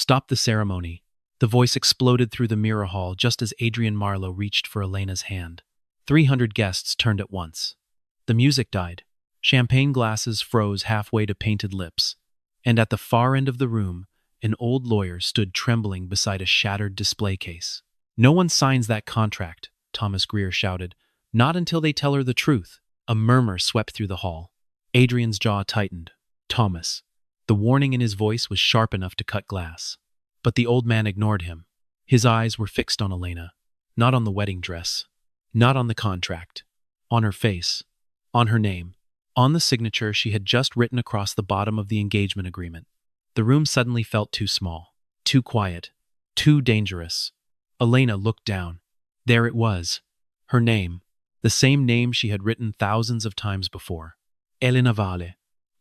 Stop the ceremony. The voice exploded through the mirror hall just as Adrian Marlowe reached for Elena's hand. 300 guests turned at once. The music died. Champagne glasses froze halfway to painted lips. And at the far end of the room, an old lawyer stood trembling beside a shattered display case. "No one signs that contract," Thomas Greer shouted. "Not until they tell her the truth." A murmur swept through the hall. Adrian's jaw tightened. "Thomas." The warning in his voice was sharp enough to cut glass. But the old man ignored him. His eyes were fixed on Elena. Not on the wedding dress. Not on the contract. On her face. On her name. On the signature she had just written across the bottom of the engagement agreement. The room suddenly felt too small. Too quiet. Too dangerous. Elena looked down. There it was. Her name. The same name she had written thousands of times before. Elena Vale.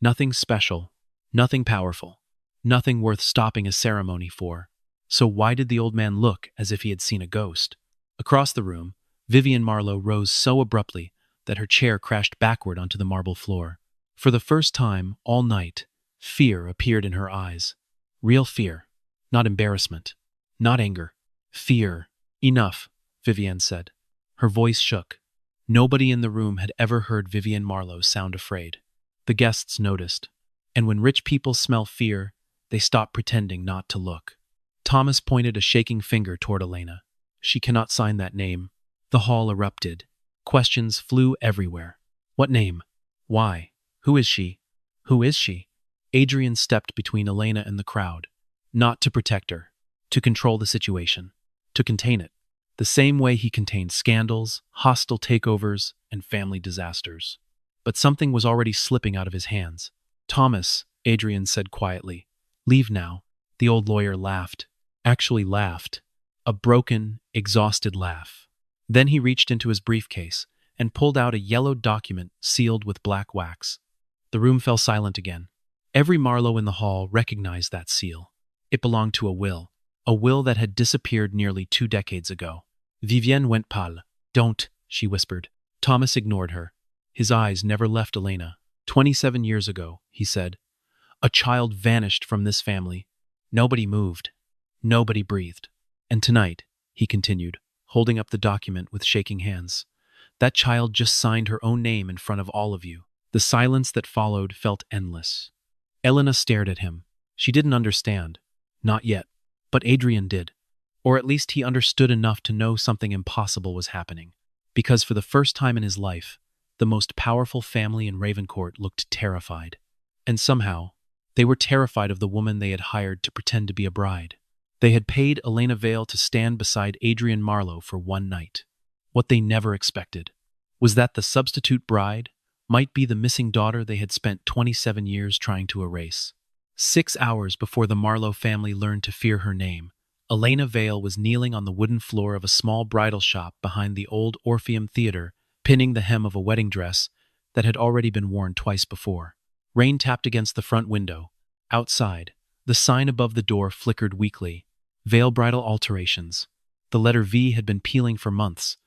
Nothing special. Nothing powerful. Nothing worth stopping a ceremony for. So why did the old man look as if he had seen a ghost? Across the room, Vivian Marlowe rose so abruptly that her chair crashed backward onto the marble floor. For the first time all night, fear appeared in her eyes. Real fear. Not embarrassment. Not anger. Fear. "Enough," Vivian said. Her voice shook. Nobody in the room had ever heard Vivian Marlowe sound afraid. The guests noticed. And when rich people smell fear, they stop pretending not to look. Thomas pointed a shaking finger toward Elena. "She cannot sign that name." The hall erupted. Questions flew everywhere. What name? Why? Who is she? Who is she? Adrian stepped between Elena and the crowd. Not to protect her. To control the situation. To contain it. The same way he contained scandals, hostile takeovers, and family disasters. But something was already slipping out of his hands. "Thomas," Adrian said quietly. "Leave now." The old lawyer laughed. Actually laughed. A broken, exhausted laugh. Then he reached into his briefcase and pulled out a yellow document sealed with black wax. The room fell silent again. Every Marlowe in the hall recognized that seal. It belonged to a will that had disappeared nearly 2 decades ago. Vivienne went pale. "Don't," she whispered. Thomas ignored her. His eyes never left Elena. 27 years ago, he said, a child vanished from this family. Nobody moved. Nobody breathed. And tonight, he continued, holding up the document with shaking hands, that child just signed her own name in front of all of you. The silence that followed felt endless. Elena stared at him. She didn't understand. Not yet. But Adrian did. Or at least he understood enough to know something impossible was happening. Because for the first time in his life, the most powerful family in Ravencourt looked terrified. And somehow, they were terrified of the woman they had hired to pretend to be a bride. They had paid Elena Vale to stand beside Adrian Marlowe for one night. What they never expected was that the substitute bride might be the missing daughter they had spent 27 years trying to erase. 6 hours before the Marlowe family learned to fear her name, Elena Vale was kneeling on the wooden floor of a small bridal shop behind the old Orpheum Theater, pinning the hem of a wedding dress that had already been worn twice before. Rain tapped against the front window. Outside, the sign above the door flickered weakly. Vale Bridal Alterations. The letter V had been peeling for months,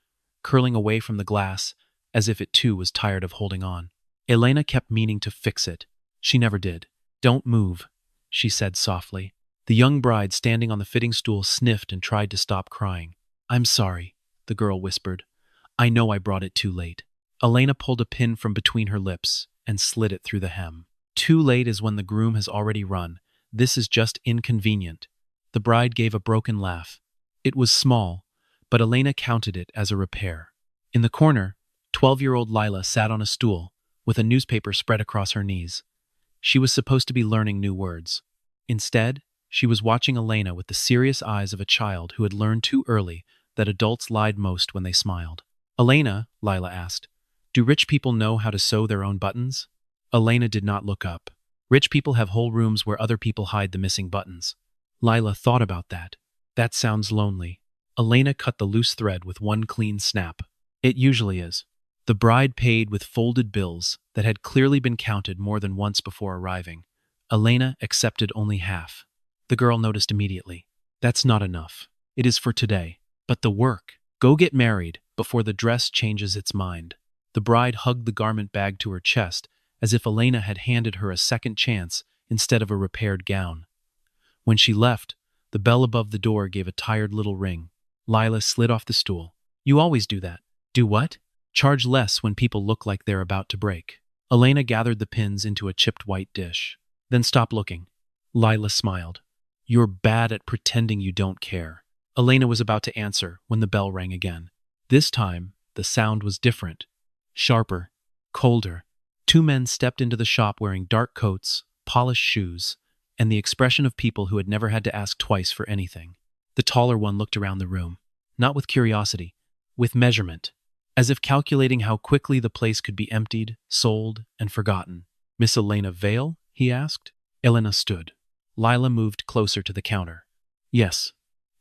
curling away from the glass as if it too was tired of holding on. Elena kept meaning to fix it. She never did. "Don't move," she said softly. The young bride standing on the fitting stool sniffed and tried to stop crying. "I'm sorry," the girl whispered. "I know I brought it too late." Elena pulled a pin from between her lips and slid it through the hem. "Too late is when the groom has already run. This is just inconvenient." The bride gave a broken laugh. It was small, but Elena counted it as a repair. In the corner, 12-year-old Lila sat on a stool, with a newspaper spread across her knees. She was supposed to be learning new words. Instead, she was watching Elena with the serious eyes of a child who had learned too early that adults lied most when they smiled. "Elena," Lila asked, "do rich people know how to sew their own buttons?" Elena did not look up. Rich people have whole rooms where other people hide the missing buttons. Lila thought about that. That sounds lonely. Elena cut the loose thread with one clean snap. It usually is. The bride paid with folded bills that had clearly been counted more than once before arriving. Elena accepted only half. The girl noticed immediately. "That's not enough. It is for today. But the work. Go get married before the dress changes its mind." The bride hugged the garment bag to her chest as if Elena had handed her a second chance instead of a repaired gown. When she left, The bell above the door gave a tired little ring. Lila slid off the stool. You always do that. Do what? Charge less when people look like they're about to break. Elena gathered the pins into a chipped white dish. Then stop looking. Lila smiled. You're bad at pretending you don't care. Elena was about to answer when the bell rang again. This time, the sound was different. Sharper, colder. Two men stepped into the shop wearing dark coats, polished shoes, and the expression of people who had never had to ask twice for anything. The taller one looked around the room, not with curiosity, with measurement, as if calculating how quickly the place could be emptied, sold, and forgotten. Miss Elena Vale? He asked. Elena stood. Lila moved closer to the counter. Yes.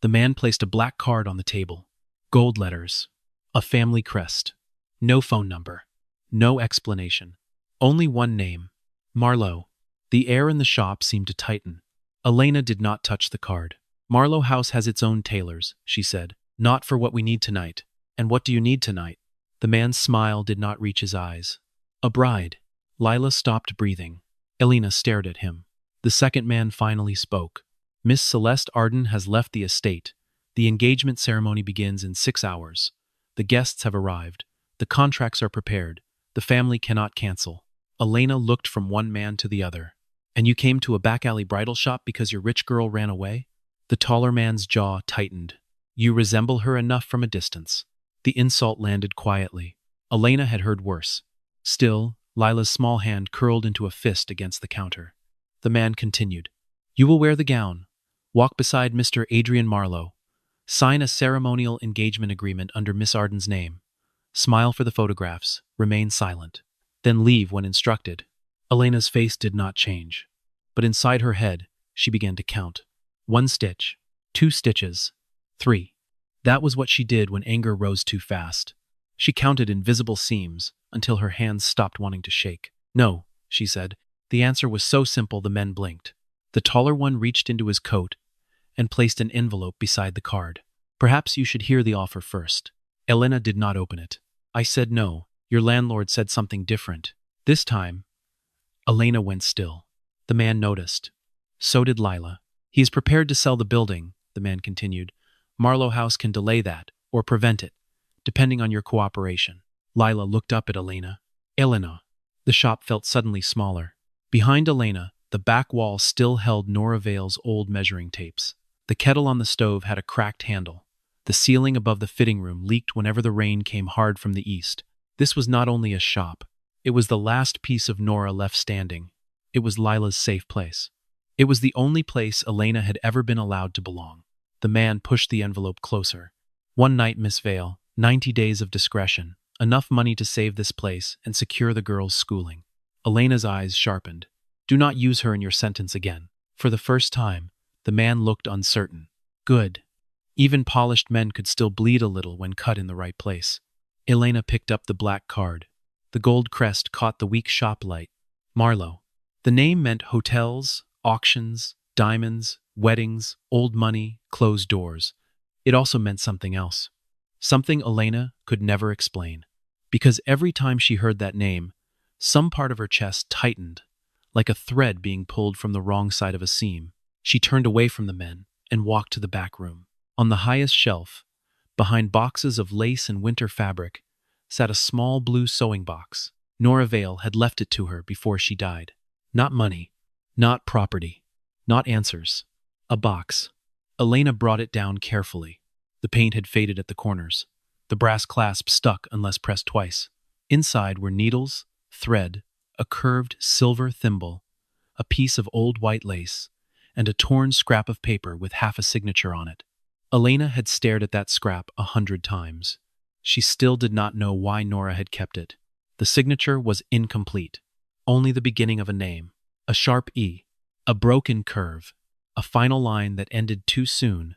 The man placed a black card on the table. Gold letters. A family crest. No phone number. No explanation. Only one name. Marlowe. The air in the shop seemed to tighten. Elena did not touch the card. Marlowe House has its own tailors, she said. Not for what we need tonight. And what do you need tonight? The man's smile did not reach his eyes. A bride. Lila stopped breathing. Elena stared at him. The second man finally spoke. Miss Celeste Arden has left the estate. The engagement ceremony begins in 6 hours. The guests have arrived. The contracts are prepared. The family cannot cancel. Elena looked from one man to the other. And you came to a back alley bridal shop because your rich girl ran away? The taller man's jaw tightened. You resemble her enough from a distance. The insult landed quietly. Elena had heard worse. Still, Lila's small hand curled into a fist against the counter. The man continued. You will wear the gown. Walk beside Mr. Adrian Marlowe. Sign a ceremonial engagement agreement under Miss Arden's name. Smile for the photographs. Remain silent. Then leave when instructed. Elena's face did not change. But inside her head, she began to count. 1 stitch. 2 stitches. 3. That was what she did when anger rose too fast. She counted invisible seams until her hands stopped wanting to shake. No, she said. The answer was so simple the men blinked. The taller one reached into his coat and placed an envelope beside the card. Perhaps you should hear the offer first. Elena did not open it. I said no. Your landlord said something different. This time, Elena went still. The man noticed. So did Lila. He is prepared to sell the building, the man continued. Marlowe House can delay that, or prevent it, depending on your cooperation. Lila looked up at Elena. Elena. The shop felt suddenly smaller. Behind Elena, the back wall still held Nora Vale's old measuring tapes. The kettle on the stove had a cracked handle. The ceiling above the fitting room leaked whenever the rain came hard from the east. This was not only a shop. It was the last piece of Nora left standing. It was Lila's safe place. It was the only place Elena had ever been allowed to belong. The man pushed the envelope closer. One night, Miss Vale, 90 days of discretion. Enough money to save this place and secure the girl's schooling. Elena's eyes sharpened. Do not use her in your sentence again. For the first time, the man looked uncertain. Good. Even polished men could still bleed a little when cut in the right place. Elena picked up the black card. The gold crest caught the weak shop light. Marlowe. The name meant hotels, auctions, diamonds, weddings, old money, closed doors. It also meant something else. Something Elena could never explain. Because every time she heard that name, some part of her chest tightened, like a thread being pulled from the wrong side of a seam. She turned away from the men and walked to the back room. On the highest shelf, behind boxes of lace and winter fabric, sat a small blue sewing box. Nora Vale had left it to her before she died. Not money, not property, not answers. A box. Elena brought it down carefully. The paint had faded at the corners. The brass clasp stuck unless pressed twice. Inside were needles, thread, a curved silver thimble, a piece of old white lace, and a torn scrap of paper with half a signature on it. Elena had stared at that scrap 100 times. She still did not know why Nora had kept it. The signature was incomplete. Only the beginning of a name. A sharp E. A broken curve. A final line that ended too soon,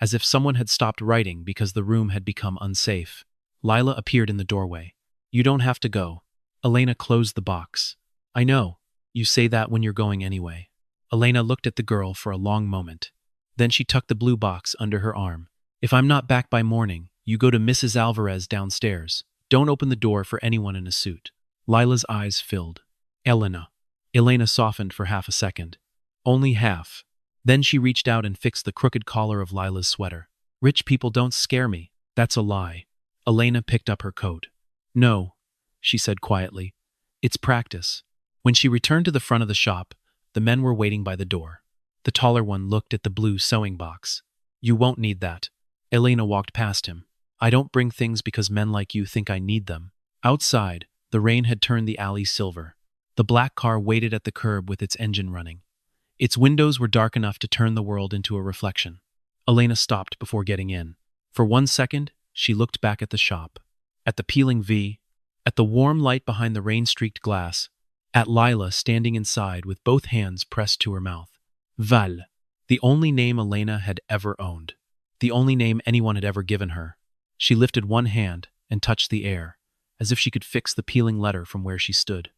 as if someone had stopped writing because the room had become unsafe. Lila appeared in the doorway. You don't have to go. Elena closed the box. I know. You say that when you're going anyway. Elena looked at the girl for a long moment. Then she tucked the blue box under her arm. If I'm not back by morning, you go to Mrs. Alvarez downstairs. Don't open the door for anyone in a suit. Lila's eyes filled. Elena. Elena softened for half a second. Only half. Then she reached out and fixed the crooked collar of Lila's sweater. Rich people don't scare me. That's a lie. Elena picked up her coat. No, she said quietly. It's practice. When she returned to the front of the shop, the men were waiting by the door. The taller one looked at the blue sewing box. You won't need that. Elena walked past him. I don't bring things because men like you think I need them. Outside, the rain had turned the alley silver. The black car waited at the curb with its engine running. Its windows were dark enough to turn the world into a reflection. Elena stopped before getting in. For 1 second, she looked back at the shop. At the peeling V, at the warm light behind the rain-streaked glass, at Lila standing inside with both hands pressed to her mouth. Vale, the only name Elena had ever owned. The only name anyone had ever given her. She lifted one hand and touched the air, as if she could fix the peeling letter from where she stood.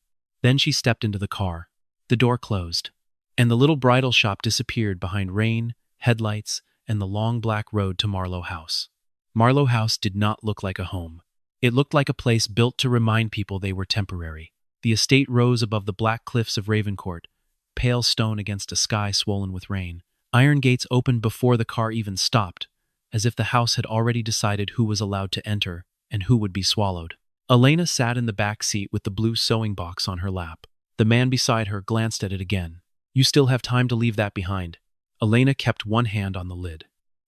Then she stepped into the car. The door closed, and the little bridal shop disappeared behind rain, headlights, and the long black road to Marlowe House. Marlowe House did not look like a home. It looked like a place built to remind people they were temporary. The estate rose above the black cliffs of Ravencourt, pale stone against a sky swollen with rain. Iron gates opened before the car even stopped, as if the house had already decided who was allowed to enter and who would be swallowed. Elena sat in the back seat with the blue sewing box on her lap. The man beside her glanced at it again. You still have time to leave that behind. Elena kept one hand on the lid.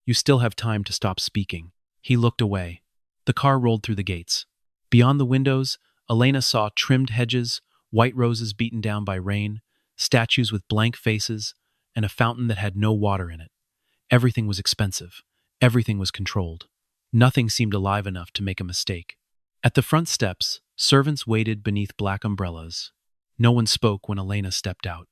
You still have time to stop speaking. He looked away. The car rolled through the gates. Beyond the windows, Elena saw trimmed hedges, white roses beaten down by rain, statues with blank faces, and a fountain that had no water in it. Everything was expensive. Everything was controlled. Nothing seemed alive enough to make a mistake. At the front steps, servants waited beneath black umbrellas. No one spoke when Elena stepped out.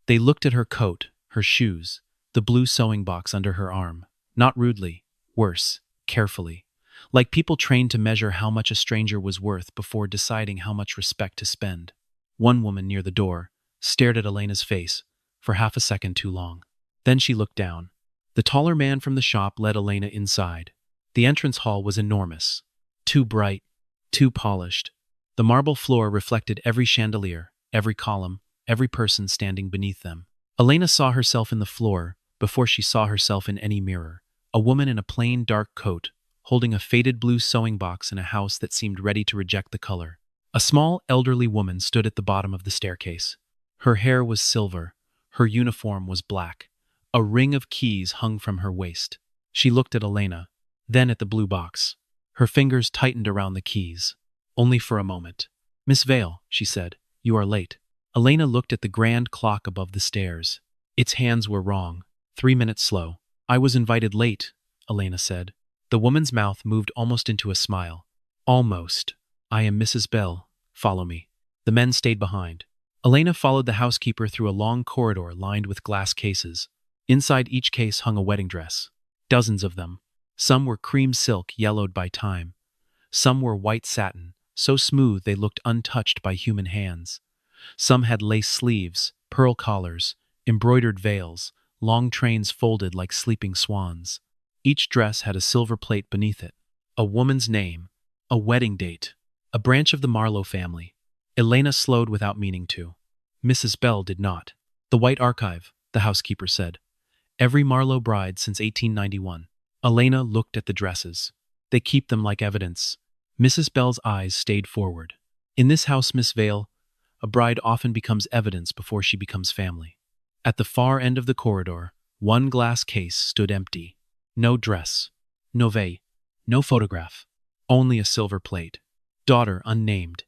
They looked at her coat, her shoes, the blue sewing box under her arm. Not rudely, worse, carefully. Like people trained to measure how much a stranger was worth before deciding how much respect to spend. One woman near the door stared at Elena's face for half a second too long. Then she looked down. The taller man from the shop led Elena inside. The entrance hall was enormous. Too bright, too polished. The marble floor reflected every chandelier, every column, every person standing beneath them. Elena saw herself in the floor before she saw herself in any mirror. A woman in a plain dark coat, holding a faded blue sewing box in a house that seemed ready to reject the color. A small, elderly woman stood at the bottom of the staircase. Her hair was silver. Her uniform was black. A ring of keys hung from her waist. She looked at Elena, then at the blue box. Her fingers tightened around the keys. Only for a moment. Miss Vale, she said, you are late. Elena looked at the grand clock above the stairs. Its hands were wrong. 3 minutes slow. I was invited late, Elena said. The woman's mouth moved almost into a smile. Almost. I am Mrs. Bell. Follow me. The men stayed behind. Elena followed the housekeeper through a long corridor lined with glass cases. Inside each case hung a wedding dress. Dozens of them. Some were cream silk yellowed by time. Some were white satin, so smooth they looked untouched by human hands. Some had lace sleeves, pearl collars, embroidered veils, long trains folded like sleeping swans. Each dress had a silver plate beneath it. A woman's name, a wedding date, a branch of the Marlowe family. Elena slowed without meaning to. Mrs. Bell did not. The White Archive, the housekeeper said. Every Marlowe bride since 1891. Elena looked at the dresses. They keep them like evidence. Mrs. Bell's eyes stayed forward. In this house, Miss Vale, a bride often becomes evidence before she becomes family. At the far end of the corridor, one glass case stood empty. No dress, no veil, no photograph, only a silver plate. Daughter unnamed.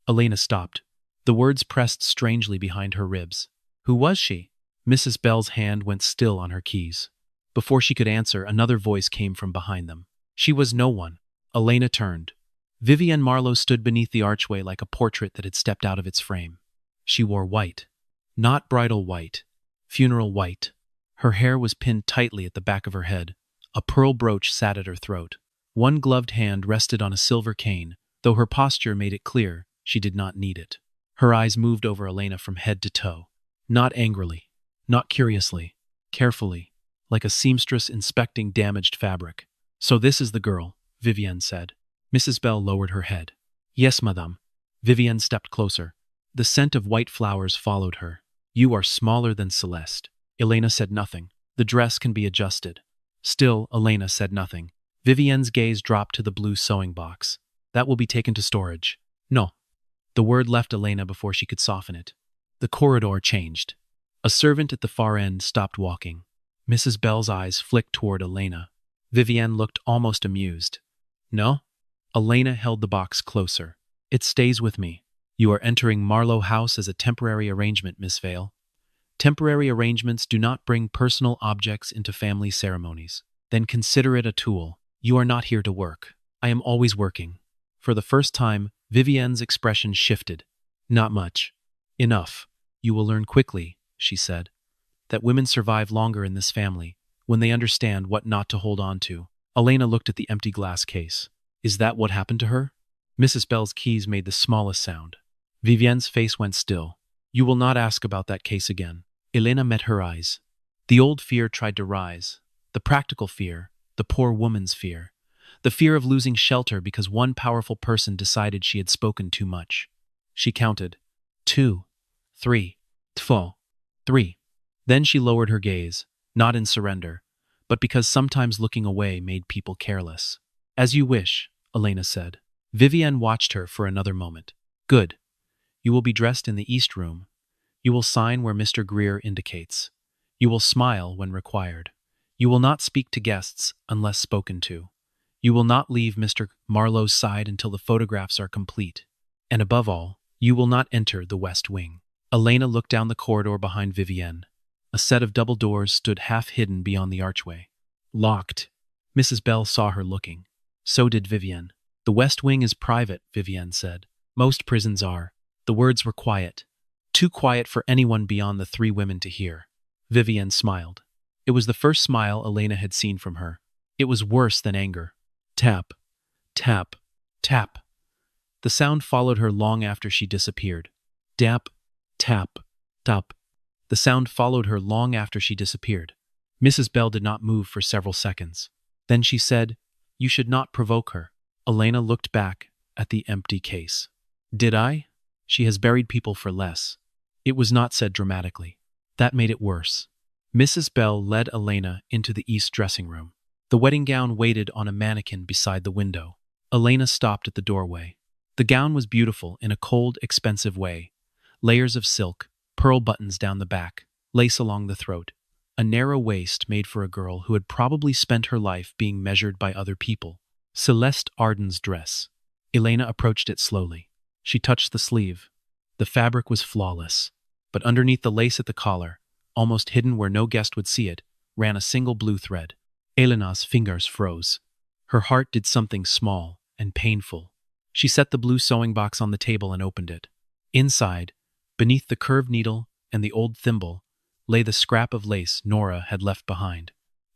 Elena stopped. The words pressed strangely behind her ribs. Who was she? Mrs. Bell's hand went still on her keys. Before she could answer, another voice came from behind them. She was no one. Elena turned. Vivienne Marlowe stood beneath the archway like a portrait that had stepped out of its frame. She wore white. Not bridal white. Funeral white. Her hair was pinned tightly at the back of her head. A pearl brooch sat at her throat. One gloved hand rested on a silver cane, though her posture made it clear she did not need it. Her eyes moved over Elena from head to toe. Not angrily. Not curiously. Carefully. Like a seamstress inspecting damaged fabric. So this is the girl, Vivienne said. Mrs. Bell lowered her head. Yes, madame. Vivienne stepped closer. The scent of white flowers followed her. You are smaller than Celeste. Elena said nothing. The dress can be adjusted. Still, Elena said nothing. Vivienne's gaze dropped to the blue sewing box. That will be taken to storage. No. The word left Elena before she could soften it. The corridor changed. A servant at the far end stopped walking. Mrs. Bell's eyes flicked toward Elena. Vivienne looked almost amused. No? Elena held the box closer. It stays with me. You are entering Marlowe House as a temporary arrangement, Miss Vale. Temporary arrangements do not bring personal objects into family ceremonies. Then consider it a tool. You are not here to work. I am always working. For the first time, Vivienne's expression shifted. Not much. Enough. You will learn quickly, she said, that women survive longer in this family when they understand what not to hold on to. Elena looked at the empty glass case. Is that what happened to her? Mrs. Bell's keys made the smallest sound. Vivienne's face went still. You will not ask about that case again. Elena met her eyes. The old fear tried to rise. The practical fear, the poor woman's fear. The fear of losing shelter because one powerful person decided she had spoken too much. She counted. 2, 3, 4, 3. Then she lowered her gaze, not in surrender, but because sometimes looking away made people careless. As you wish, Elena said. Vivienne watched her for another moment. Good. You will be dressed in the East Room. You will sign where Mr. Greer indicates. You will smile when required. You will not speak to guests unless spoken to. You will not leave Mr. Marlowe's side until the photographs are complete. And above all, you will not enter the West Wing. Elena looked down the corridor behind Vivienne. A set of double doors stood half hidden beyond the archway. Locked. Mrs. Bell saw her looking. So did Vivienne. The West Wing is private, Vivienne said. Most prisons are. The words were quiet. Too quiet for anyone beyond the 3 women to hear. Vivienne smiled. It was the first smile Elena had seen from her. It was worse than anger. Tap, tap, tap. The sound followed her long after she disappeared. Dap, tap, tap. The sound followed her long after she disappeared. Mrs. Bell did not move for several seconds. Then she said, You should not provoke her. Elena looked back at the empty case. Did I? She has buried people for less. It was not said dramatically. That made it worse. Mrs. Bell led Elena into the east dressing room. The wedding gown waited on a mannequin beside the window. Elena stopped at the doorway. The gown was beautiful in a cold, expensive way. Layers of silk, pearl buttons down the back, lace along the throat. A narrow waist made for a girl who had probably spent her life being measured by other people. Celeste Arden's dress. Elena approached it slowly. She touched the sleeve. The fabric was flawless. But underneath the lace at the collar, almost hidden where no guest would see it, ran a single blue thread. Elena's fingers froze. Her heart did something small and painful. She set the blue sewing box on the table and opened it. Inside, beneath the curved needle and the old thimble, lay the scrap of lace Nora had left behind.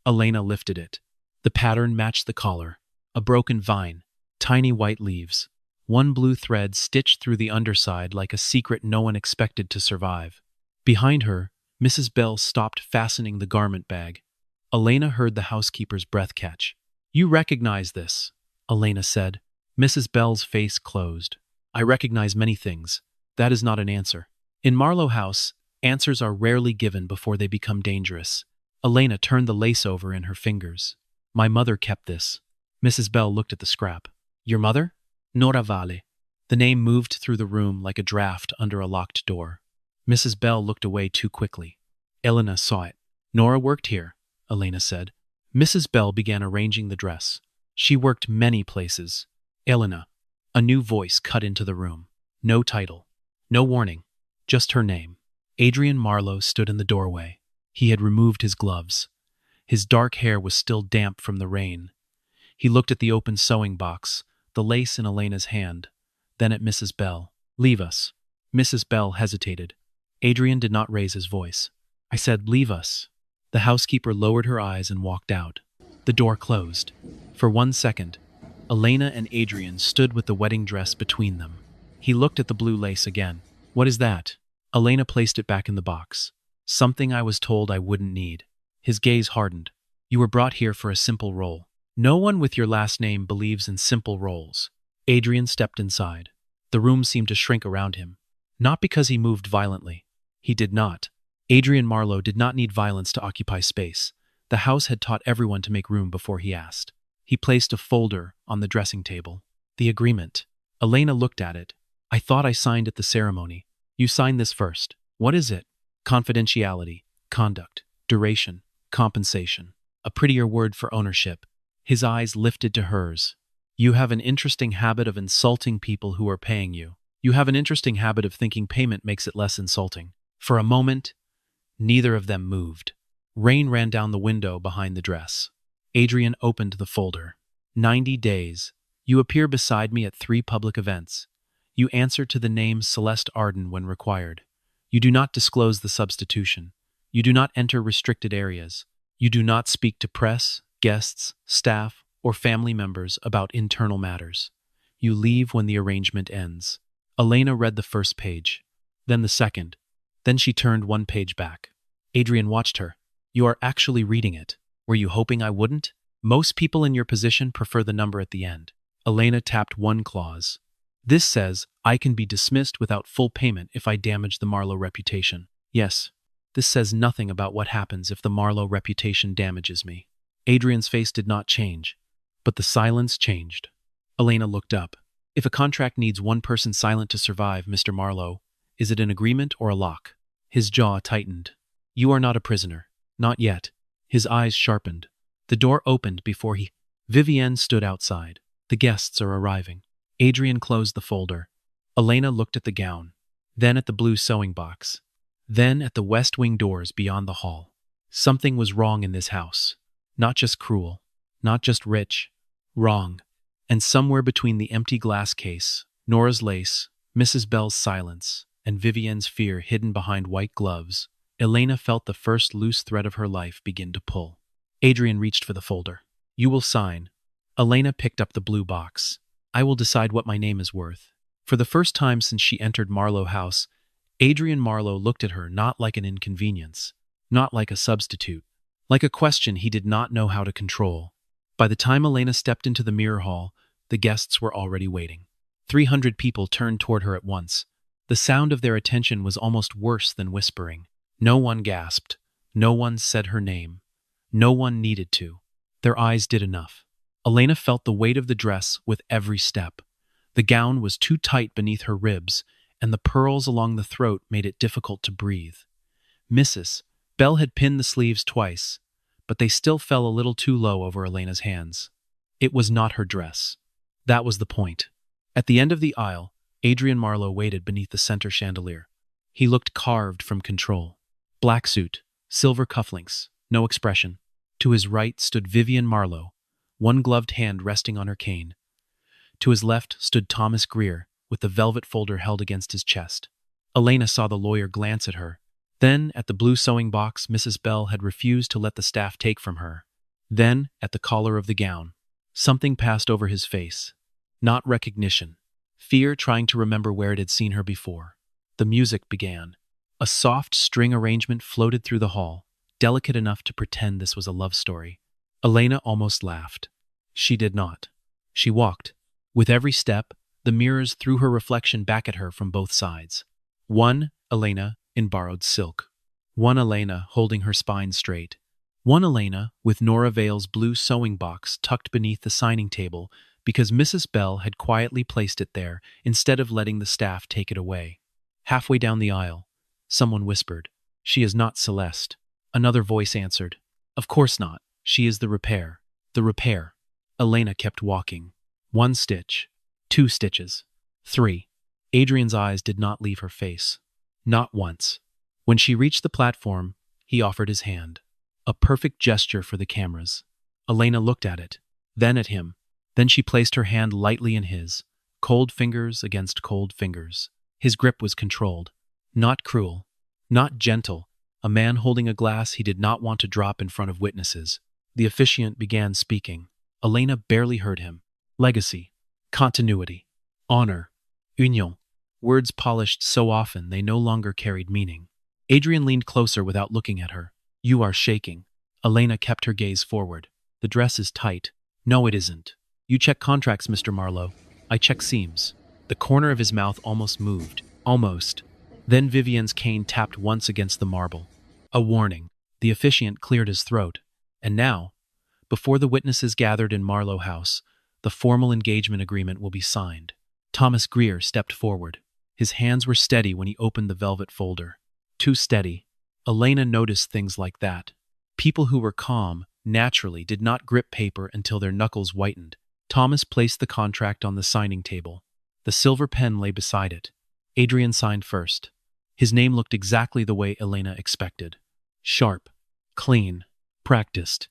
Elena lifted it. The pattern matched the collar. A broken vine, tiny white leaves. One blue thread stitched through the underside like a secret no one expected to survive. Behind her, Mrs. Bell stopped fastening the garment bag. Elena heard the housekeeper's breath catch. You recognize this, Elena said. Mrs. Bell's face closed. I recognize many things. That is not an answer. In Marlowe House, answers are rarely given before they become dangerous. Elena turned the lace over in her fingers. My mother kept this. Mrs. Bell looked at the scrap. Your mother? Nora Vale. The name moved through the room like a draft under a locked door. Mrs. Bell looked away too quickly. Elena saw it. Nora worked here, Elena said. Mrs. Bell began arranging the dress. She worked many places. Elena. A new voice cut into the room. No title. No warning. Just her name. Adrian Marlowe stood in the doorway. He had removed his gloves. His dark hair was still damp from the rain. He looked at the open sewing box, the lace in Elena's hand, then at Mrs. Bell. Leave us. Mrs. Bell hesitated. Adrian did not raise his voice. I said, leave us. The housekeeper lowered her eyes and walked out. The door closed. For 1 second, Elena and Adrian stood with the wedding dress between them. He looked at the blue lace again. What is that? Elena placed it back in the box. Something I was told I wouldn't need. His gaze hardened. You were brought here for a simple role. No one with your last name believes in simple roles. Adrian stepped inside. The room seemed to shrink around him. Not because he moved violently. He did not. Adrian Marlowe did not need violence to occupy space. The house had taught everyone to make room before he asked. He placed a folder on the dressing table. The agreement. Elena looked at it. I thought I signed at the ceremony. You signed this first. What is it? Confidentiality, conduct, duration, compensation. A prettier word for ownership. His eyes lifted to hers. You have an interesting habit of insulting people who are paying you. You have an interesting habit of thinking payment makes it less insulting. For a moment, neither of them moved. Rain ran down the window behind the dress. Adrian opened the folder. 90 days. You appear beside me at 3 public events. You answer to the name Celeste Arden when required. You do not disclose the substitution. You do not enter restricted areas. You do not speak to press, guests, staff, or family members about internal matters. You leave when the arrangement ends. Elena read the first page, then the second. Then she turned 1 page back. Adrian watched her. You are actually reading it. Were you hoping I wouldn't? Most people in your position prefer the number at the end. Elena tapped 1 clause. This says, I can be dismissed without full payment if I damage the Marlowe reputation. Yes, this says nothing about what happens if the Marlowe reputation damages me. Adrian's face did not change, but the silence changed. Elena looked up. If a contract needs one person silent to survive, Mr. Marlowe, is it an agreement or a lock? His jaw tightened. You are not a prisoner. Not yet. His eyes sharpened. The door opened before he... Vivienne stood outside. The guests are arriving. Adrian closed the folder. Elena looked at the gown, then at the blue sewing box, then at the west wing doors beyond the hall. Something was wrong in this house. Not just cruel, not just rich, wrong. And somewhere between the empty glass case, Nora's lace, Mrs. Bell's silence, and Vivienne's fear hidden behind white gloves, Elena felt the first loose thread of her life begin to pull. Adrian reached for the folder. You will sign. Elena picked up the blue box. I will decide what my name is worth. For the first time since she entered Marlowe House, Adrian Marlowe looked at her not like an inconvenience, not like a substitute, like a question he did not know how to control. By the time Elena stepped into the mirror hall, the guests were already waiting. 300 people turned toward her at once. The sound of their attention was almost worse than whispering. No one gasped. No one said her name. No one needed to. Their eyes did enough. Elena felt the weight of the dress with every step. The gown was too tight beneath her ribs, and the pearls along the throat made it difficult to breathe. Mrs. Bell had pinned the sleeves twice, but they still fell a little too low over Elena's hands. It was not her dress. That was the point. At the end of the aisle, Adrian Marlowe waited beneath the center chandelier. He looked carved from control. Black suit, silver cufflinks, no expression. To his right stood Vivienne Marlowe, one gloved hand resting on her cane. To his left stood Thomas Greer, with the velvet folder held against his chest. Elena saw the lawyer glance at her. Then, at the blue sewing box Mrs. Bell had refused to let the staff take from her. Then, at the collar of the gown. Something passed over his face. Not recognition. Fear trying to remember where it had seen her before. The music began. A soft string arrangement floated through the hall, delicate enough to pretend this was a love story. Elena almost laughed. She did not. She walked. With every step, the mirrors threw her reflection back at her from both sides. One, Elena, in borrowed silk. One Elena holding her spine straight. One Elena with Nora Vale's blue sewing box tucked beneath the signing table because Mrs. Bell had quietly placed it there instead of letting the staff take it away. Halfway down the aisle, someone whispered, "She is not Celeste." Another voice answered, "Of course not. She is the repair." The repair. Elena kept walking. 1 stitch. 2 stitches. 3. Adrian's eyes did not leave her face. Not once. When she reached the platform, he offered his hand. A perfect gesture for the cameras. Elena looked at it, then at him. Then she placed her hand lightly in his, cold fingers against cold fingers. His grip was controlled. Not cruel. Not gentle. A man holding a glass he did not want to drop in front of witnesses. The officiant began speaking. Elena barely heard him. Legacy. Continuity. Honor. Union. Words polished so often they no longer carried meaning. Adrian leaned closer without looking at her. You are shaking. Elena kept her gaze forward. The dress is tight. No, it isn't. You check contracts, Mr. Marlowe. I check seams. The corner of his mouth almost moved. Almost. Then Vivienne's cane tapped once against the marble. A warning. The officiant cleared his throat. And now, before the witnesses gathered in Marlowe House, the formal engagement agreement will be signed. Thomas Greer stepped forward. His hands were steady when he opened the velvet folder. Too steady. Elena noticed things like that. People who were calm, naturally, did not grip paper until their knuckles whitened. Thomas placed the contract on the signing table. The silver pen lay beside it. Adrian signed first. His name looked exactly the way Elena expected. Sharp, clean, practiced.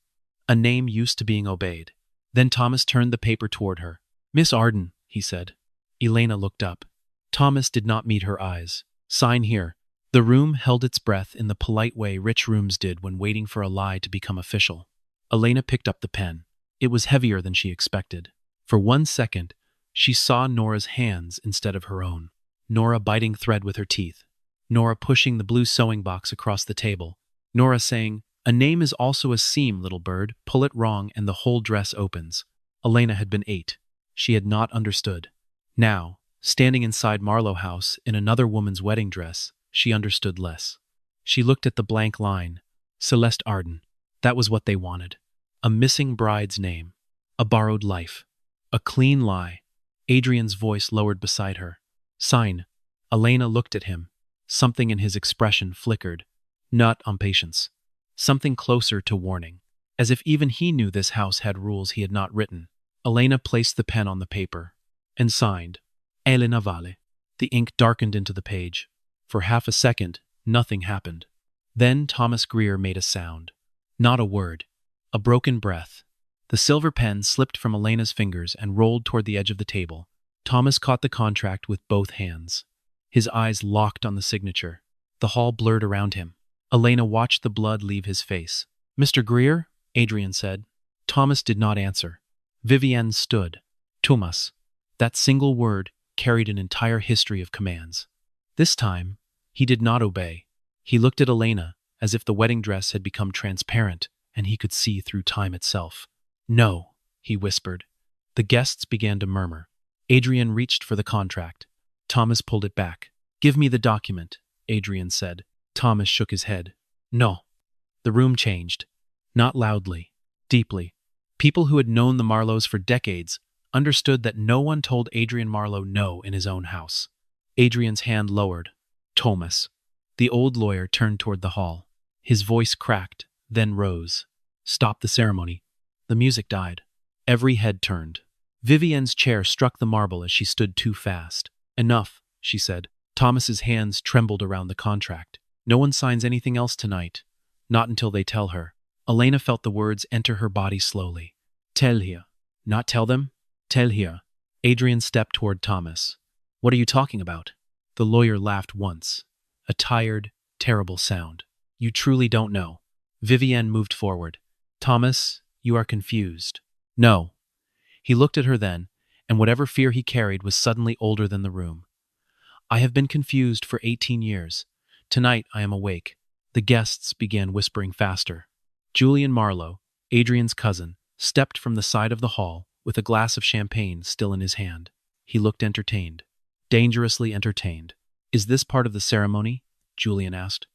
A name used to being obeyed. Then Thomas turned the paper toward her. "Miss Arden," he said. Elena looked up. Thomas did not meet her eyes. "Sign here." The room held its breath in the polite way rich rooms did when waiting for a lie to become official. Elena picked up the pen. It was heavier than she expected. For 1 second, she saw Nora's hands instead of her own. Nora biting thread with her teeth. Nora pushing the blue sewing box across the table. Nora saying, "A name is also a seam, little bird. Pull it wrong and the whole dress opens." Elena had been 8. She had not understood. Now, standing inside Marlowe House in another woman's wedding dress, she understood less. She looked at the blank line. Celeste Arden. That was what they wanted. A missing bride's name. A borrowed life. A clean lie. Adrian's voice lowered beside her. "Sign." Elena looked at him. Something in his expression flickered. Not impatience. Something closer to warning. As if even he knew this house had rules he had not written. Elena placed the pen on the paper and signed. Elena Vale. The ink darkened into the page. For half a second, nothing happened. Then Thomas Greer made a sound. Not a word. A broken breath. The silver pen slipped from Elena's fingers and rolled toward the edge of the table. Thomas caught the contract with both hands. His eyes locked on the signature. The hall blurred around him. Elena watched the blood leave his face. "Mr. Greer?" Adrian said. Thomas did not answer. Vivienne stood. Thomas. That single word carried an entire history of commands. This time, he did not obey. He looked at Elena as if the wedding dress had become transparent and he could see through time itself. "No," he whispered. The guests began to murmur. Adrian reached for the contract. Thomas pulled it back. "Give me the document," Adrian said. Thomas shook his head. "No." The room changed. Not loudly, deeply. People who had known the Marlowes for decades understood that no one told Adrian Marlowe no in his own house. Adrian's hand lowered. "Thomas." The old lawyer turned toward the hall. His voice cracked, then rose. "Stop the ceremony." The music died. Every head turned. Vivienne's chair struck the marble as she stood too fast. "Enough," she said. Thomas's hands trembled around the contract. "No one signs anything else tonight. Not until they tell her." Elena felt the words enter her body slowly. "Tell here." "Not tell them?" "Tell here." Adrian stepped toward Thomas. "What are you talking about?" The lawyer laughed once. A tired, terrible sound. "You truly don't know." Vivienne moved forward. "Thomas, you are confused." "No." He looked at her then, and whatever fear he carried was suddenly older than the room. "I have been confused for 18 years. Tonight I am awake." The guests began whispering faster. Julian Marlowe, Adrian's cousin, stepped from the side of the hall with a glass of champagne still in his hand. He looked entertained. Dangerously entertained. "Is this part of the ceremony?" Julian asked.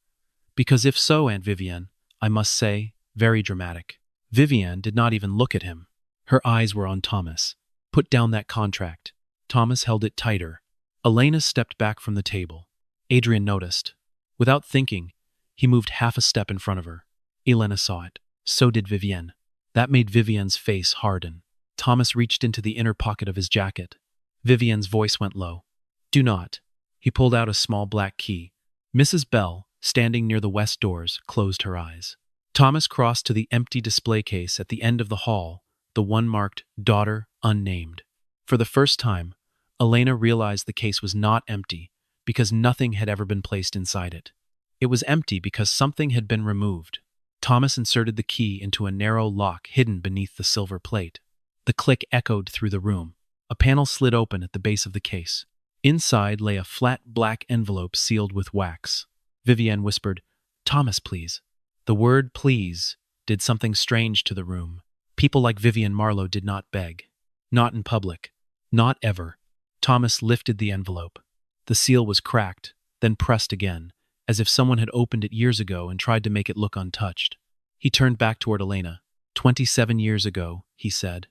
"Because if so, Aunt Vivienne, I must say, very dramatic." Vivienne did not even look at him. Her eyes were on Thomas. "Put down that contract." Thomas held it tighter. Elena stepped back from the table. Adrian noticed. Without thinking, he moved half a step in front of her. Elena saw it. So did Vivienne. That made Vivienne's face harden. Thomas reached into the inner pocket of his jacket. Vivienne's voice went low. "Do not." He pulled out a small black key. Mrs. Bell, standing near the west doors, closed her eyes. Thomas crossed to the empty display case at the end of the hall, the one marked "Daughter Unnamed." For the first time, Elena realized the case was not empty because nothing had ever been placed inside it. It was empty because something had been removed. Thomas inserted the key into a narrow lock hidden beneath the silver plate. The click echoed through the room. A panel slid open at the base of the case. Inside lay a flat black envelope sealed with wax. Vivienne whispered, "Thomas, please." The word "please" did something strange to the room. People like Vivienne Marlowe did not beg. Not in public. Not ever. Thomas lifted the envelope. The seal was cracked, then pressed again, as if someone had opened it years ago and tried to make it look untouched. He turned back toward Elena. 27 years ago, he said,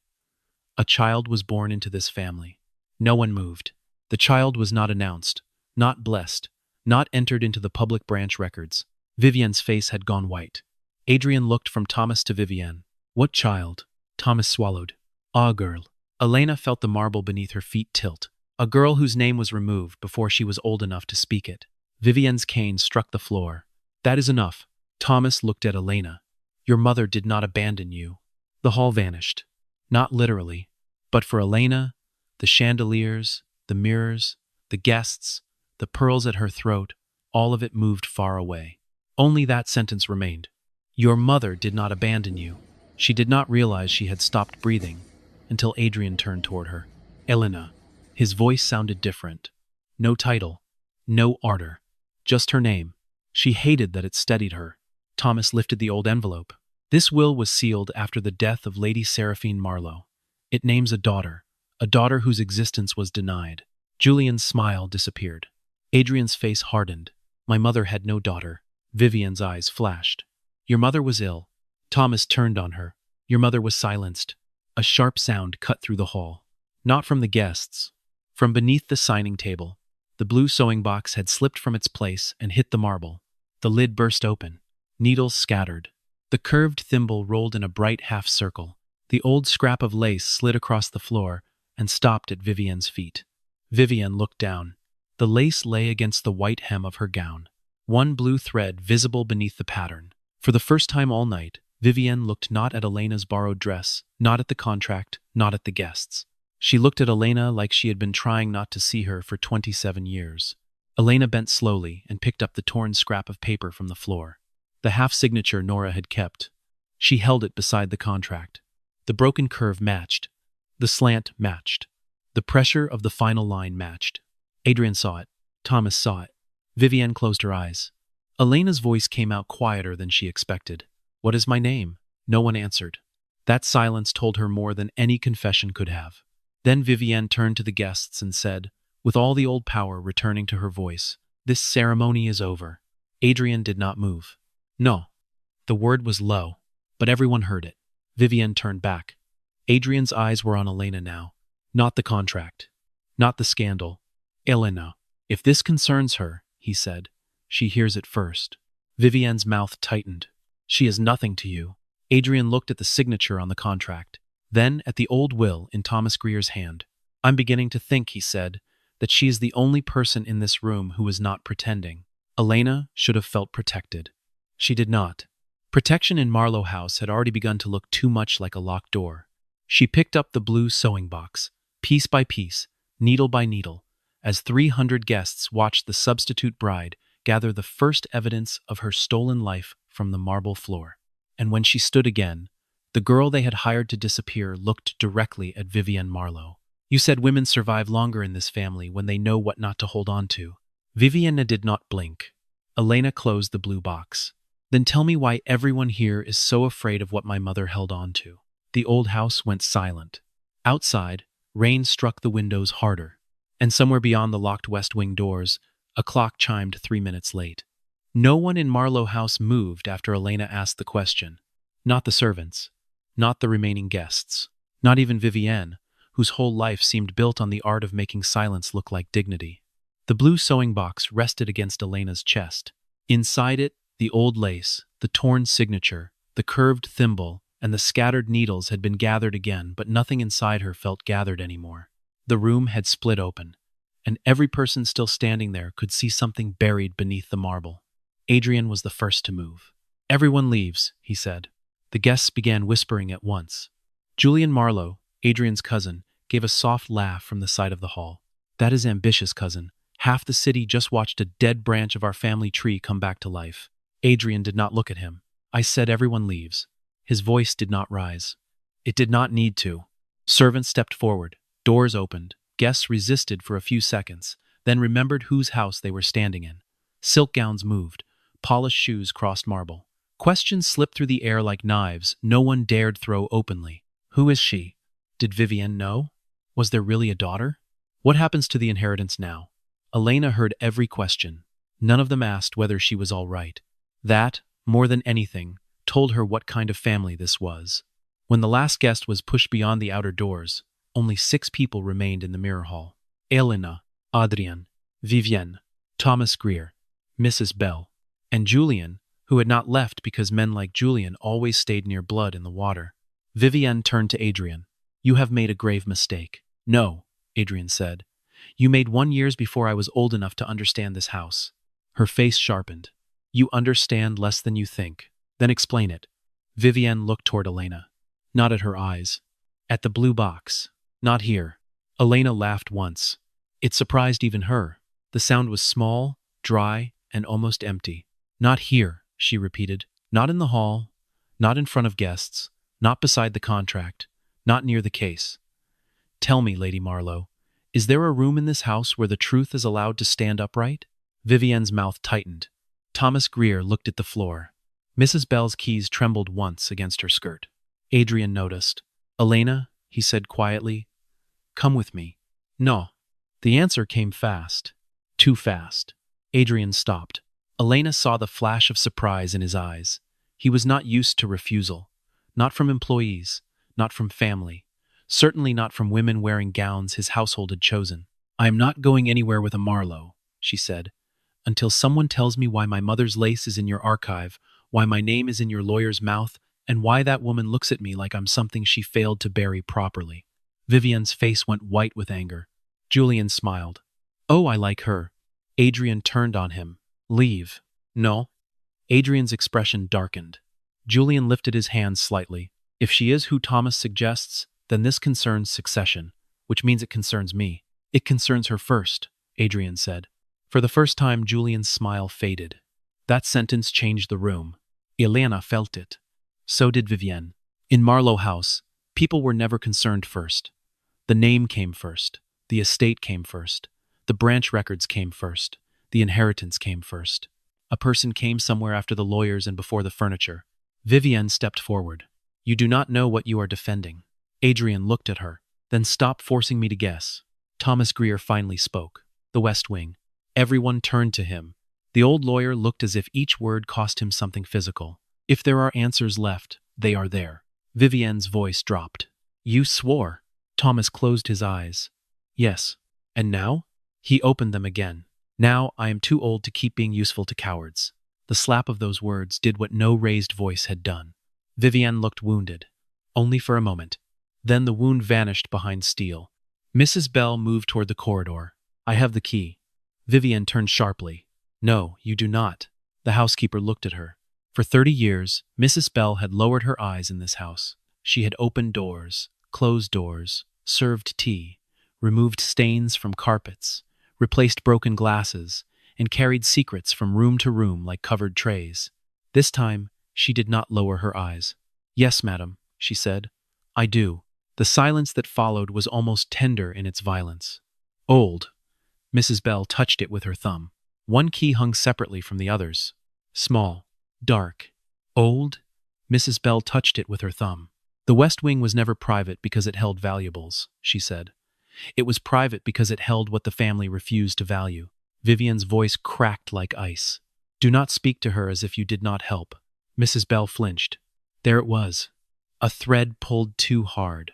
a child was born into this family. No one moved. The child was not announced, not blessed, not entered into the public branch records. Vivienne's face had gone white. Adrian looked from Thomas to Vivienne. What child? Thomas swallowed. A girl. Elena felt the marble beneath her feet tilt. A girl whose name was removed before she was old enough to speak it. Vivienne's cane struck the floor. That is enough. Thomas looked at Elena. Your mother did not abandon you. The hall vanished. Not literally, but for Elena, the chandeliers, the mirrors, the guests, the pearls at her throat, all of it moved far away. Only that sentence remained. Your mother did not abandon you. She did not realize she had stopped breathing until Adrian turned toward her. Elena. His voice sounded different. No title, no ardor, just her name. She hated that it steadied her. Thomas lifted the old envelope. This will was sealed after the death of Lady Seraphine Marlowe. It names a daughter whose existence was denied. Julian's smile disappeared. Adrian's face hardened. My mother had no daughter. Vivienne's eyes flashed. Your mother was ill. Thomas turned on her. Your mother was silenced. A sharp sound cut through the hall. Not from the guests. From beneath the signing table. The blue sewing box had slipped from its place and hit the marble. The lid burst open. Needles scattered. The curved thimble rolled in a bright half circle. The old scrap of lace slid across the floor and stopped at Vivienne's feet. Vivienne looked down. The lace lay against the white hem of her gown. One blue thread visible beneath the pattern. For the first time all night, Vivienne looked not at Elena's borrowed dress, not at the contract, not at the guests. She looked at Elena like she had been trying not to see her for 27 years. Elena bent slowly and picked up the torn scrap of paper from the floor. The half-signature Nora had kept. She held it beside the contract. The broken curve matched. The slant matched. The pressure of the final line matched. Adrian saw it. Thomas saw it. Vivienne closed her eyes. Elena's voice came out quieter than she expected. What is my name? No one answered. That silence told her more than any confession could have. Then Vivienne turned to the guests and said, with all the old power returning to her voice, this ceremony is over. Adrian did not move. No. The word was low, but everyone heard it. Vivienne turned back. Adrian's eyes were on Elena now. Not the contract. Not the scandal. Elena. If this concerns her, he said, she hears it first. Vivienne's mouth tightened. She is nothing to you. Adrian looked at the signature on the contract, then at the old will in Thomas Greer's hand. I'm beginning to think, he said, that she is the only person in this room who is not pretending. Elena should have felt protected. She did not. Protection in Marlowe House had already begun to look too much like a locked door. She picked up the blue sewing box, piece by piece, needle by needle, as 300 guests watched the substitute bride gather the first evidence of her stolen life from the marble floor. And when she stood again, the girl they had hired to disappear looked directly at Vivienne Marlowe. You said women survive longer in this family when they know what not to hold on to. Vivienne did not blink. Elena closed the blue box. Then tell me why everyone here is so afraid of what my mother held on to. The old house went silent. Outside, rain struck the windows harder. And somewhere beyond the locked West Wing doors, a clock chimed 3 minutes late. No one in Marlowe House moved after Elena asked the question. Not the servants. Not the remaining guests. Not even Vivienne, whose whole life seemed built on the art of making silence look like dignity. The blue sewing box rested against Elena's chest. Inside it, the old lace, the torn signature, the curved thimble, and the scattered needles had been gathered again, but nothing inside her felt gathered anymore. The room had split open, and every person still standing there could see something buried beneath the marble. Adrian was the first to move. Everyone leaves, he said. The guests began whispering at once. Julian Marlowe, Adrian's cousin, gave a soft laugh from the side of the hall. That is ambitious, cousin. Half the city just watched a dead branch of our family tree come back to life. Adrian did not look at him. I said everyone leaves. His voice did not rise. It did not need to. Servants stepped forward. Doors opened. Guests resisted for a few seconds, then remembered whose house they were standing in. Silk gowns moved. Polished shoes crossed marble. Questions slipped through the air like knives no one dared throw openly. Who is she? Did Vivienne know? Was there really a daughter? What happens to the inheritance now? Elena heard every question. None of them asked whether she was all right. That, more than anything, told her what kind of family this was. When the last guest was pushed beyond the outer doors, only 6 people remained in the mirror hall. Elena, Adrian, Vivienne, Thomas Greer, Mrs. Bell, and Julian, who had not left because men like Julian always stayed near blood in the water. Vivienne turned to Adrian. "You have made a grave mistake." "No," Adrian said. "You made one years before I was old enough to understand this house." Her face sharpened. "You understand less than you think. Then explain it." Vivienne looked toward Elena. Not at her eyes. At the blue box. "Not here." Elena laughed once. It surprised even her. The sound was small, dry, and almost empty. "Not here," she repeated. "Not in the hall. Not in front of guests. Not beside the contract. Not near the case. Tell me, Lady Marlowe, is there a room in this house where the truth is allowed to stand upright?" Vivienne's mouth tightened. Thomas Greer looked at the floor. Mrs. Bell's keys trembled once against her skirt. Adrian noticed. "Elena," he said quietly, "come with me." "No." The answer came fast. Too fast. Adrian stopped. Elena saw the flash of surprise in his eyes. He was not used to refusal. Not from employees. Not from family. Certainly not from women wearing gowns his household had chosen. "I am not going anywhere with a Marlowe," she said, "until someone tells me why my mother's lace is in your archive, why my name is in your lawyer's mouth, and why that woman looks at me like I'm something she failed to bury properly." Vivienne's face went white with anger. Julian smiled. "Oh, I like her." Adrian turned on him. "Leave." "No." Adrian's expression darkened. Julian lifted his hand slightly. "If she is who Thomas suggests, then this concerns succession, which means it concerns me." "It concerns her first," Adrian said. For the first time, Julian's smile faded. That sentence changed the room. Elena felt it. So did Vivienne. In Marlowe House, people were never concerned first. The name came first. The estate came first. The branch records came first. The inheritance came first. A person came somewhere after the lawyers and before the furniture. Vivienne stepped forward. "You do not know what you are defending." Adrian looked at her. "Then stop forcing me to guess." Thomas Greer finally spoke. The West Wing. Everyone turned to him. The old lawyer looked as if each word cost him something physical. "If there are answers left, they are there." Vivienne's voice dropped. "You swore." Thomas closed his eyes. "Yes. And now?" He opened them again. "Now I am too old to keep being useful to cowards." The slap of those words did what no raised voice had done. Vivienne looked wounded. Only for a moment. Then the wound vanished behind steel. Mrs. Bell moved toward the corridor. "I have the key." Vivienne turned sharply. "No, you do not." The housekeeper looked at her. For 30 years, Mrs. Bell had lowered her eyes in this house. She had opened doors, closed doors, served tea, removed stains from carpets, replaced broken glasses, and carried secrets from room to room like covered trays. This time, she did not lower her eyes. "Yes, madam," she said. "I do." The silence that followed was almost tender in its violence. "Old." Mrs. Bell touched it with her thumb. One key hung separately from the others. "Small. Dark." "Old?" Mrs. Bell touched it with her thumb. "The West Wing was never private because it held valuables," she said. "It was private because it held what the family refused to value." Vivienne's voice cracked like ice. "Do not speak to her as if you did not help." Mrs. Bell flinched. There it was. A thread pulled too hard.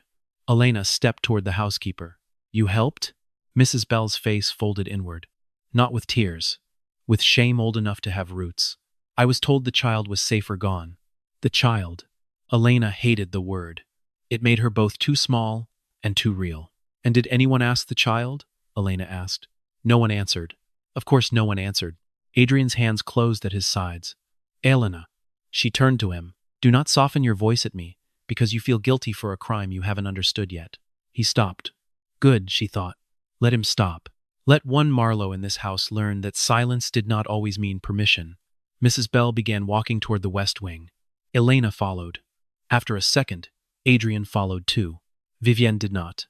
Elena stepped toward the housekeeper. "You helped?" Mrs. Bell's face folded inward. Not with tears. With shame old enough to have roots. "I was told the child was safe or gone." The child. Elena hated the word. It made her both too small and too real. "And did anyone ask the child?" Elena asked. No one answered. Of course no one answered. Adrian's hands closed at his sides. "Elena." She turned to him. "Do not soften your voice at me, because you feel guilty for a crime you haven't understood yet." He stopped. Good, she thought. Let him stop. Let one Marlowe in this house learn that silence did not always mean permission. Mrs. Bell began walking toward the West Wing. Elena followed. After a second, Adrian followed too. Vivienne did not.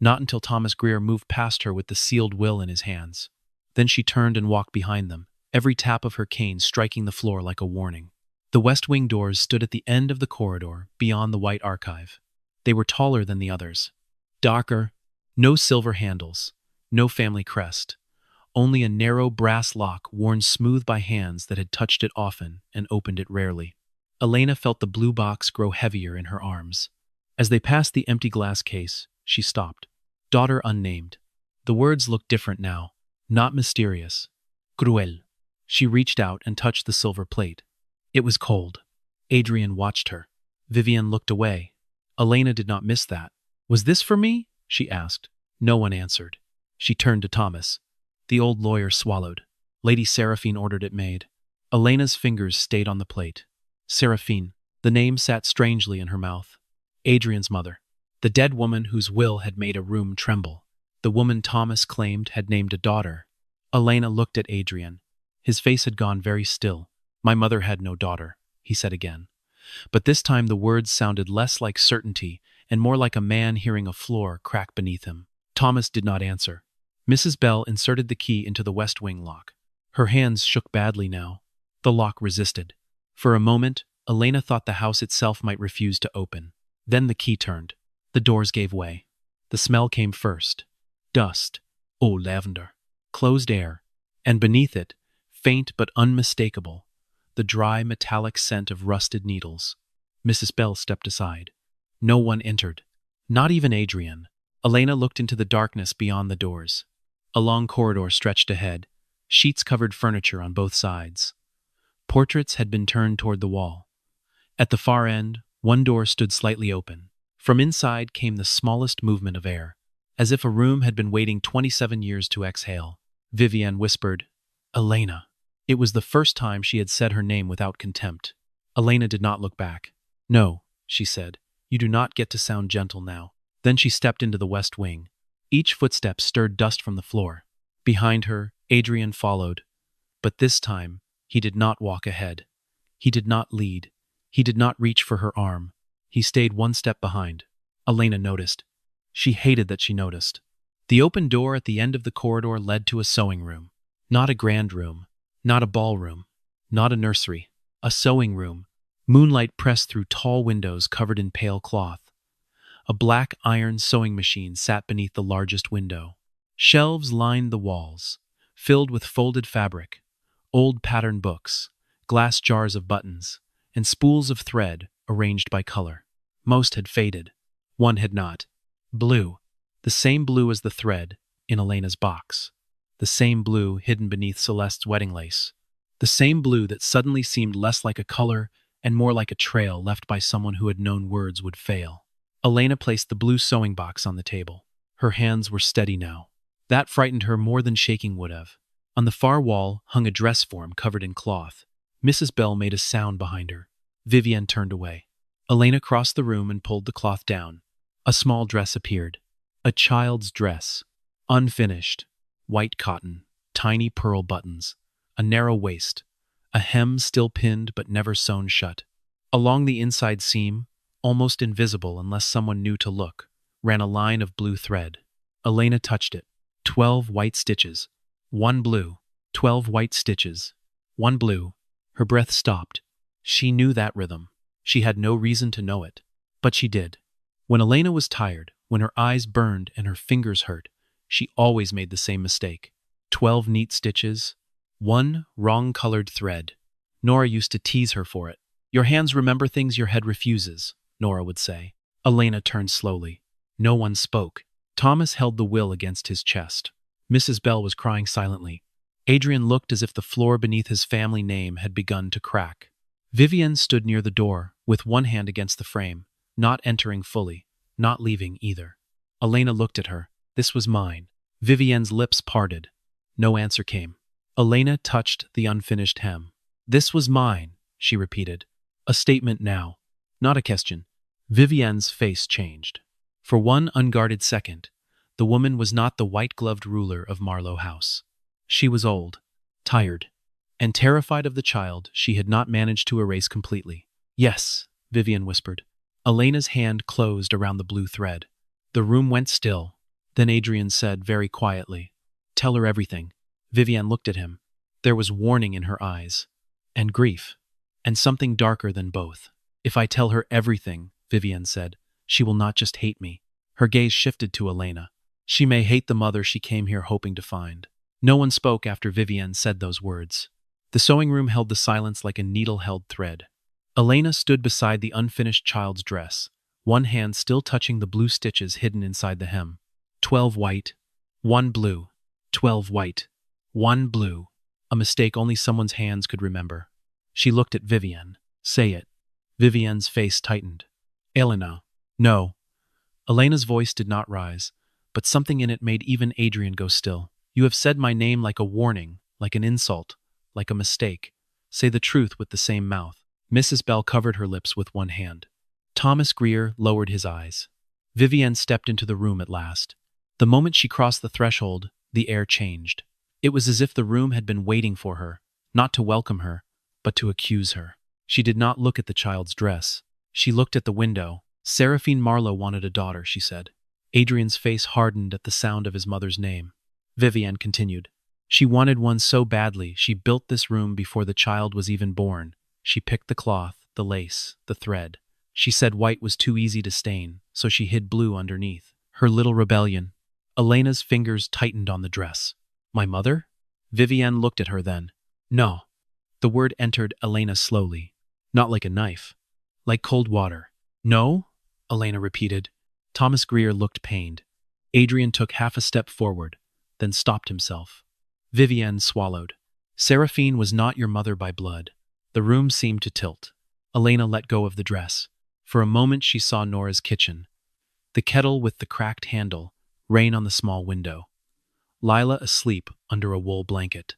Not until Thomas Greer moved past her with the sealed will in his hands. Then she turned and walked behind them, every tap of her cane striking the floor like a warning. The West Wing doors stood at the end of the corridor, beyond the white archive. They were taller than the others. Darker, no silver handles, no family crest. only a narrow brass lock worn smooth by hands that had touched it often and opened it rarely. Elena felt the blue box grow heavier in her arms. As they passed the empty glass case, she stopped. Daughter unnamed. The words looked different now, not mysterious. Cruel. She reached out and touched the silver plate. It was cold. Adrian watched her. Vivian looked away. Elena did not miss that. Was this for me? She asked. No one answered. She turned to Thomas. The old lawyer swallowed. Lady Seraphine ordered it made. Elena's fingers stayed on the plate. Seraphine. The name sat strangely in her mouth. Adrian's mother. The dead woman whose will had made a room tremble. The woman Thomas claimed had named a daughter. Elena looked at Adrian. His face had gone very still. My mother had no daughter, he said again. But this time the words sounded less like certainty and more like a man hearing a floor crack beneath him. Thomas did not answer. Mrs. Bell inserted the key into the west wing lock. Her hands shook badly now. The lock resisted. For a moment, Elena thought the house itself might refuse to open. Then the key turned. The doors gave way. The smell came first. Dust. Oh, lavender. Closed air. And beneath it, faint but unmistakable, the dry metallic scent of rusted needles. Mrs. Bell stepped aside. No one entered. Not even Adrian. Elena looked into the darkness beyond the doors. A long corridor stretched ahead. Sheets covered furniture on both sides. Portraits had been turned toward the wall. At the far end, one door stood slightly open. From inside came the smallest movement of air, as if a room had been waiting 27 years to exhale. Vivian whispered, Elena. It was the first time she had said her name without contempt. Elena did not look back. No, she said, you do not get to sound gentle now. Then she stepped into the west wing. Each footstep stirred dust from the floor. Behind her, Adrian followed. But this time, he did not walk ahead. He did not lead. He did not reach for her arm. He stayed one step behind. Elena noticed. She hated that she noticed. The open door at the end of the corridor led to a sewing room. Not a grand room. Not a ballroom. Not a nursery. A sewing room. Moonlight pressed through tall windows covered in pale cloth. A black iron sewing machine sat beneath the largest window. Shelves lined the walls, filled with folded fabric, old pattern books, glass jars of buttons, and spools of thread arranged by color. Most had faded. One had not. Blue. The same blue as the thread in Elena's box. The same blue hidden beneath Celeste's wedding lace. The same blue that suddenly seemed less like a color and more like a trail left by someone who had known words would fail. Elena placed the blue sewing box on the table. Her hands were steady now. That frightened her more than shaking would have. On the far wall hung a dress form covered in cloth. Mrs. Bell made a sound behind her. Vivian turned away. Elena crossed the room and pulled the cloth down. A small dress appeared. A child's dress. Unfinished. White cotton. Tiny pearl buttons. A narrow waist. A hem still pinned but never sewn shut. Along the inside seam, almost invisible unless someone knew to look, ran a line of blue thread. Elena touched it. 12 white stitches. One blue. 12 white stitches. One blue. Her breath stopped. She knew that rhythm. She had no reason to know it. But she did. When Elena was tired, when her eyes burned and her fingers hurt, she always made the same mistake. 12 neat stitches. One wrong-colored thread. Nora used to tease her for it. Your hands remember things your head refuses, Nora would say. Elena turned slowly. No one spoke. Thomas held the will against his chest. Mrs. Bell was crying silently. Adrian looked as if the floor beneath his family name had begun to crack. Vivian stood near the door, with one hand against the frame, not entering fully, not leaving either. Elena looked at her. This was mine. Vivian's lips parted. No answer came. Elena touched the unfinished hem. This was mine, she repeated. A statement now, not a question. Vivian's face changed. For one unguarded second, the woman was not the white-gloved ruler of Marlowe House. She was old, tired, and terrified of the child she had not managed to erase completely. Yes, Vivian whispered. Elena's hand closed around the blue thread. The room went still. Then Adrian said very quietly, Tell her everything. Vivian looked at him. There was warning in her eyes, and grief, and something darker than both. If I tell her everything, Vivian said, she will not just hate me. Her gaze shifted to Elena. She may hate the mother she came here hoping to find. No one spoke after Vivienne said those words. The sewing room held the silence like a needle-held thread. Elena stood beside the unfinished child's dress, one hand still touching the blue stitches hidden inside the hem. 12 white, 1 blue. 12 white, 1 blue. A mistake only someone's hands could remember. She looked at Vivienne. Say it. Vivienne's face tightened. Elena. No. Elena's voice did not rise, but something in it made even Adrian go still. You have said my name like a warning, like an insult, like a mistake. Say the truth with the same mouth. Mrs. Bell covered her lips with one hand. Thomas Greer lowered his eyes. Vivienne stepped into the room at last. The moment she crossed the threshold, the air changed. It was as if the room had been waiting for her, not to welcome her, but to accuse her. She did not look at the child's dress. She looked at the window. Seraphine Marlowe wanted a daughter, she said. Adrian's face hardened at the sound of his mother's name. Vivienne continued. She wanted one so badly, she built this room before the child was even born. She picked the cloth, the lace, the thread. She said white was too easy to stain, so she hid blue underneath. Her little rebellion. Elena's fingers tightened on the dress. My mother? Vivienne looked at her then. No. The word entered Elena slowly. Not like a knife. Like cold water. No? Elena repeated. Thomas Greer looked pained. Adrian took half a step forward, then stopped himself. Vivienne swallowed. Seraphine was not your mother by blood. The room seemed to tilt. Elena let go of the dress. For a moment she saw Nora's kitchen. The kettle with the cracked handle, rain on the small window. Lila asleep under a wool blanket.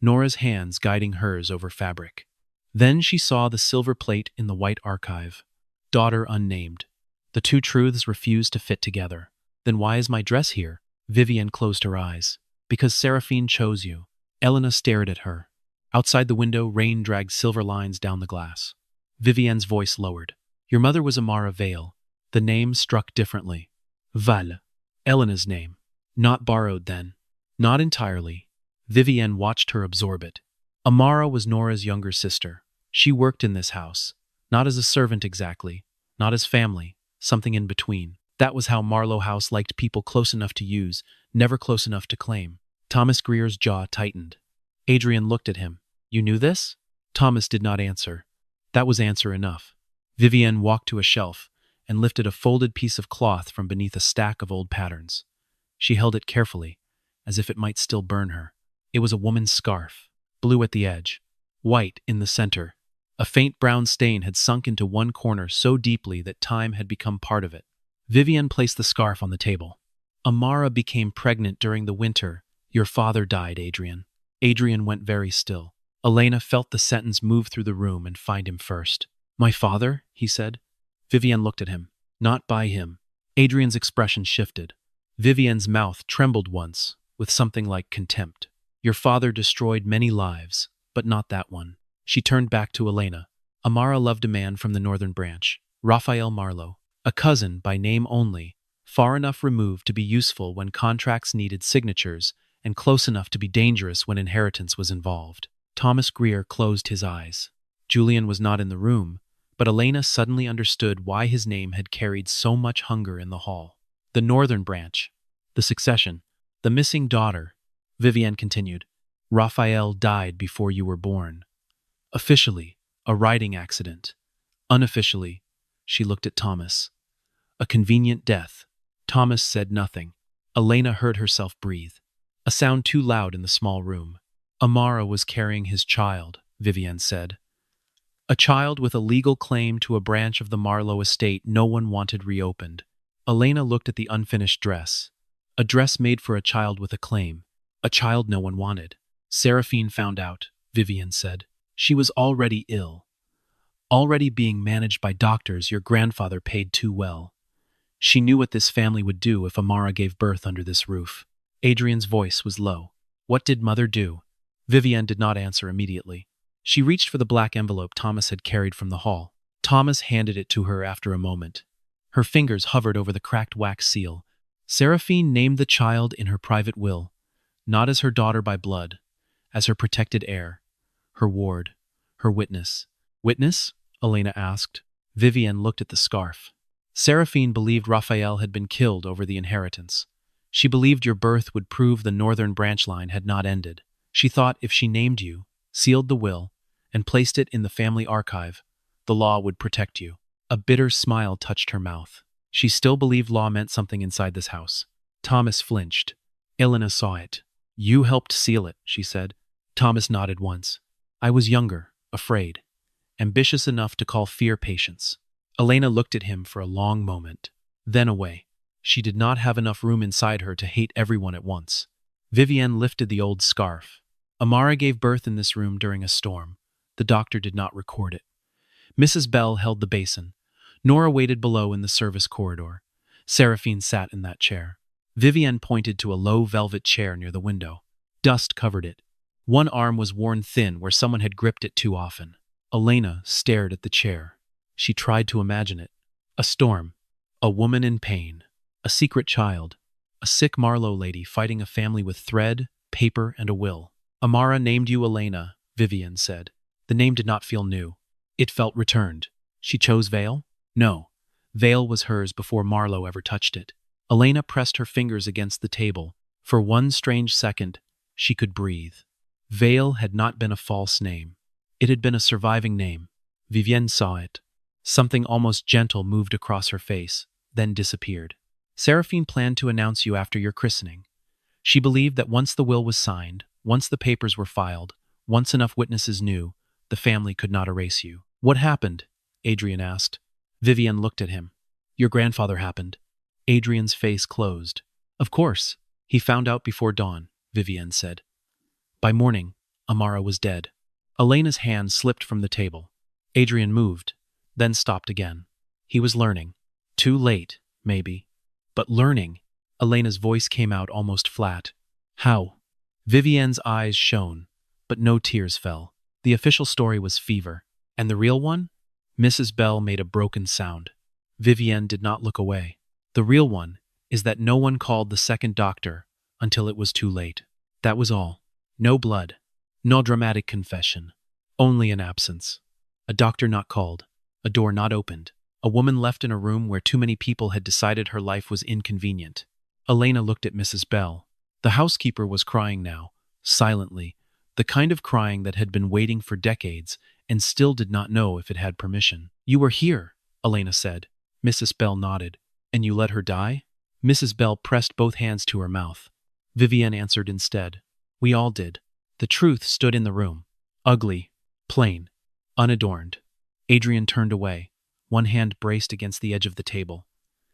Nora's hands guiding hers over fabric. Then she saw the silver plate in the white archive. Daughter unnamed. The two truths refused to fit together. Then why is my dress here? Vivienne closed her eyes. Because Seraphine chose you. Elena stared at her. Outside the window, rain dragged silver lines down the glass. Vivienne's voice lowered. Your mother was Amara Vale. The name struck differently. Vale. Elena's name. Not borrowed then. Not entirely. Vivienne watched her absorb it. Amara was Nora's younger sister. She worked in this house. Not as a servant exactly. Not as family. Something in between. That was how Marlowe House liked people close enough to use, never close enough to claim. Thomas Greer's jaw tightened. Adrian looked at him. You knew this? Thomas did not answer. That was answer enough. Vivienne walked to a shelf and lifted a folded piece of cloth from beneath a stack of old patterns. She held it carefully, as if it might still burn her. It was a woman's scarf, blue at the edge, white in the center. A faint brown stain had sunk into one corner so deeply that time had become part of it. Vivienne placed the scarf on the table. Amara became pregnant during the winter. Your father died, Adrian. Adrian went very still. Elena felt the sentence move through the room and find him first. My father? He said. Vivienne looked at him. Not by him. Adrian's expression shifted. Vivienne's mouth trembled once, with something like contempt. Your father destroyed many lives, but not that one. She turned back to Elena. Amara loved a man from the northern branch, Raphael Marlowe, a cousin by name only, far enough removed to be useful when contracts needed signatures, and close enough to be dangerous when inheritance was involved. Thomas Greer closed his eyes. Julian was not in the room, but Elena suddenly understood why his name had carried so much hunger in the hall. The northern branch, the succession, the missing daughter. Vivienne continued. Raphael died before you were born. Officially, a riding accident. Unofficially, she looked at Thomas. A convenient death. Thomas said nothing. Elena heard herself breathe. A sound too loud in the small room. Amara was carrying his child, Vivienne said. A child with a legal claim to a branch of the Marlowe estate no one wanted reopened. Elena looked at the unfinished dress. A dress made for a child with a claim. A child no one wanted. Seraphine found out, Vivienne said. She was already ill. Already being managed by doctors your grandfather paid too well. She knew what this family would do if Amara gave birth under this roof. Adrian's voice was low. What did mother do? Vivienne did not answer immediately. She reached for the black envelope Thomas had carried from the hall. Thomas handed it to her after a moment. Her fingers hovered over the cracked wax seal. Seraphine named the child in her private will, not as her daughter by blood, as her protected heir, her ward, her witness. Witness? Elena asked. Vivienne looked at the scarf. Seraphine believed Raphael had been killed over the inheritance. She believed your birth would prove the northern branch line had not ended. She thought if she named you, sealed the will, and placed it in the family archive, the law would protect you. A bitter smile touched her mouth. She still believed law meant something inside this house. Thomas flinched. Elena saw it. You helped seal it, she said. Thomas nodded once. I was younger, afraid, ambitious enough to call fear patience. Elena looked at him for a long moment, then away. She did not have enough room inside her to hate everyone at once. Vivienne lifted the old scarf. Amara gave birth in this room during a storm. The doctor did not record it. Mrs. Bell held the basin. Nora waited below in the service corridor. Seraphine sat in that chair. Vivienne pointed to a low velvet chair near the window. Dust covered it. One arm was worn thin where someone had gripped it too often. Elena stared at the chair. She tried to imagine it. A storm. A woman in pain. A secret child. A sick Marlowe lady fighting a family with thread, paper, and a will. Amara named you Elena, Vivienne said. The name did not feel new. It felt returned. She chose Vale? No. Vale was hers before Marlowe ever touched it. Elena pressed her fingers against the table. For one strange second, she could breathe. Vale had not been a false name. It had been a surviving name. Vivienne saw it. Something almost gentle moved across her face, then disappeared. Seraphine planned to announce you after your christening. She believed that once the will was signed, once the papers were filed, once enough witnesses knew, the family could not erase you. What happened? Adrian asked. Vivienne looked at him. Your grandfather happened. Adrian's face closed. Of course. He found out before dawn, Vivienne said. By morning, Amara was dead. Elena's hand slipped from the table. Adrian moved, then stopped again. He was learning. Too late, maybe. But learning. Elena's voice came out almost flat. How? Vivienne's eyes shone, but no tears fell. The official story was fever. And the real one? Mrs. Bell made a broken sound. Vivienne did not look away. The real one is that no one called the second doctor until it was too late. That was all. No blood. No dramatic confession. Only an absence. A doctor not called. A door not opened. A woman left in a room where too many people had decided her life was inconvenient. Elena looked at Mrs. Bell. The housekeeper was crying now, silently, the kind of crying that had been waiting for decades and still did not know if it had permission. You were here, Elena said. Mrs. Bell nodded. And you let her die? Mrs. Bell pressed both hands to her mouth. Vivienne answered instead. We all did. The truth stood in the room. Ugly, plain, unadorned. Adrian turned away. One hand braced against the edge of the table.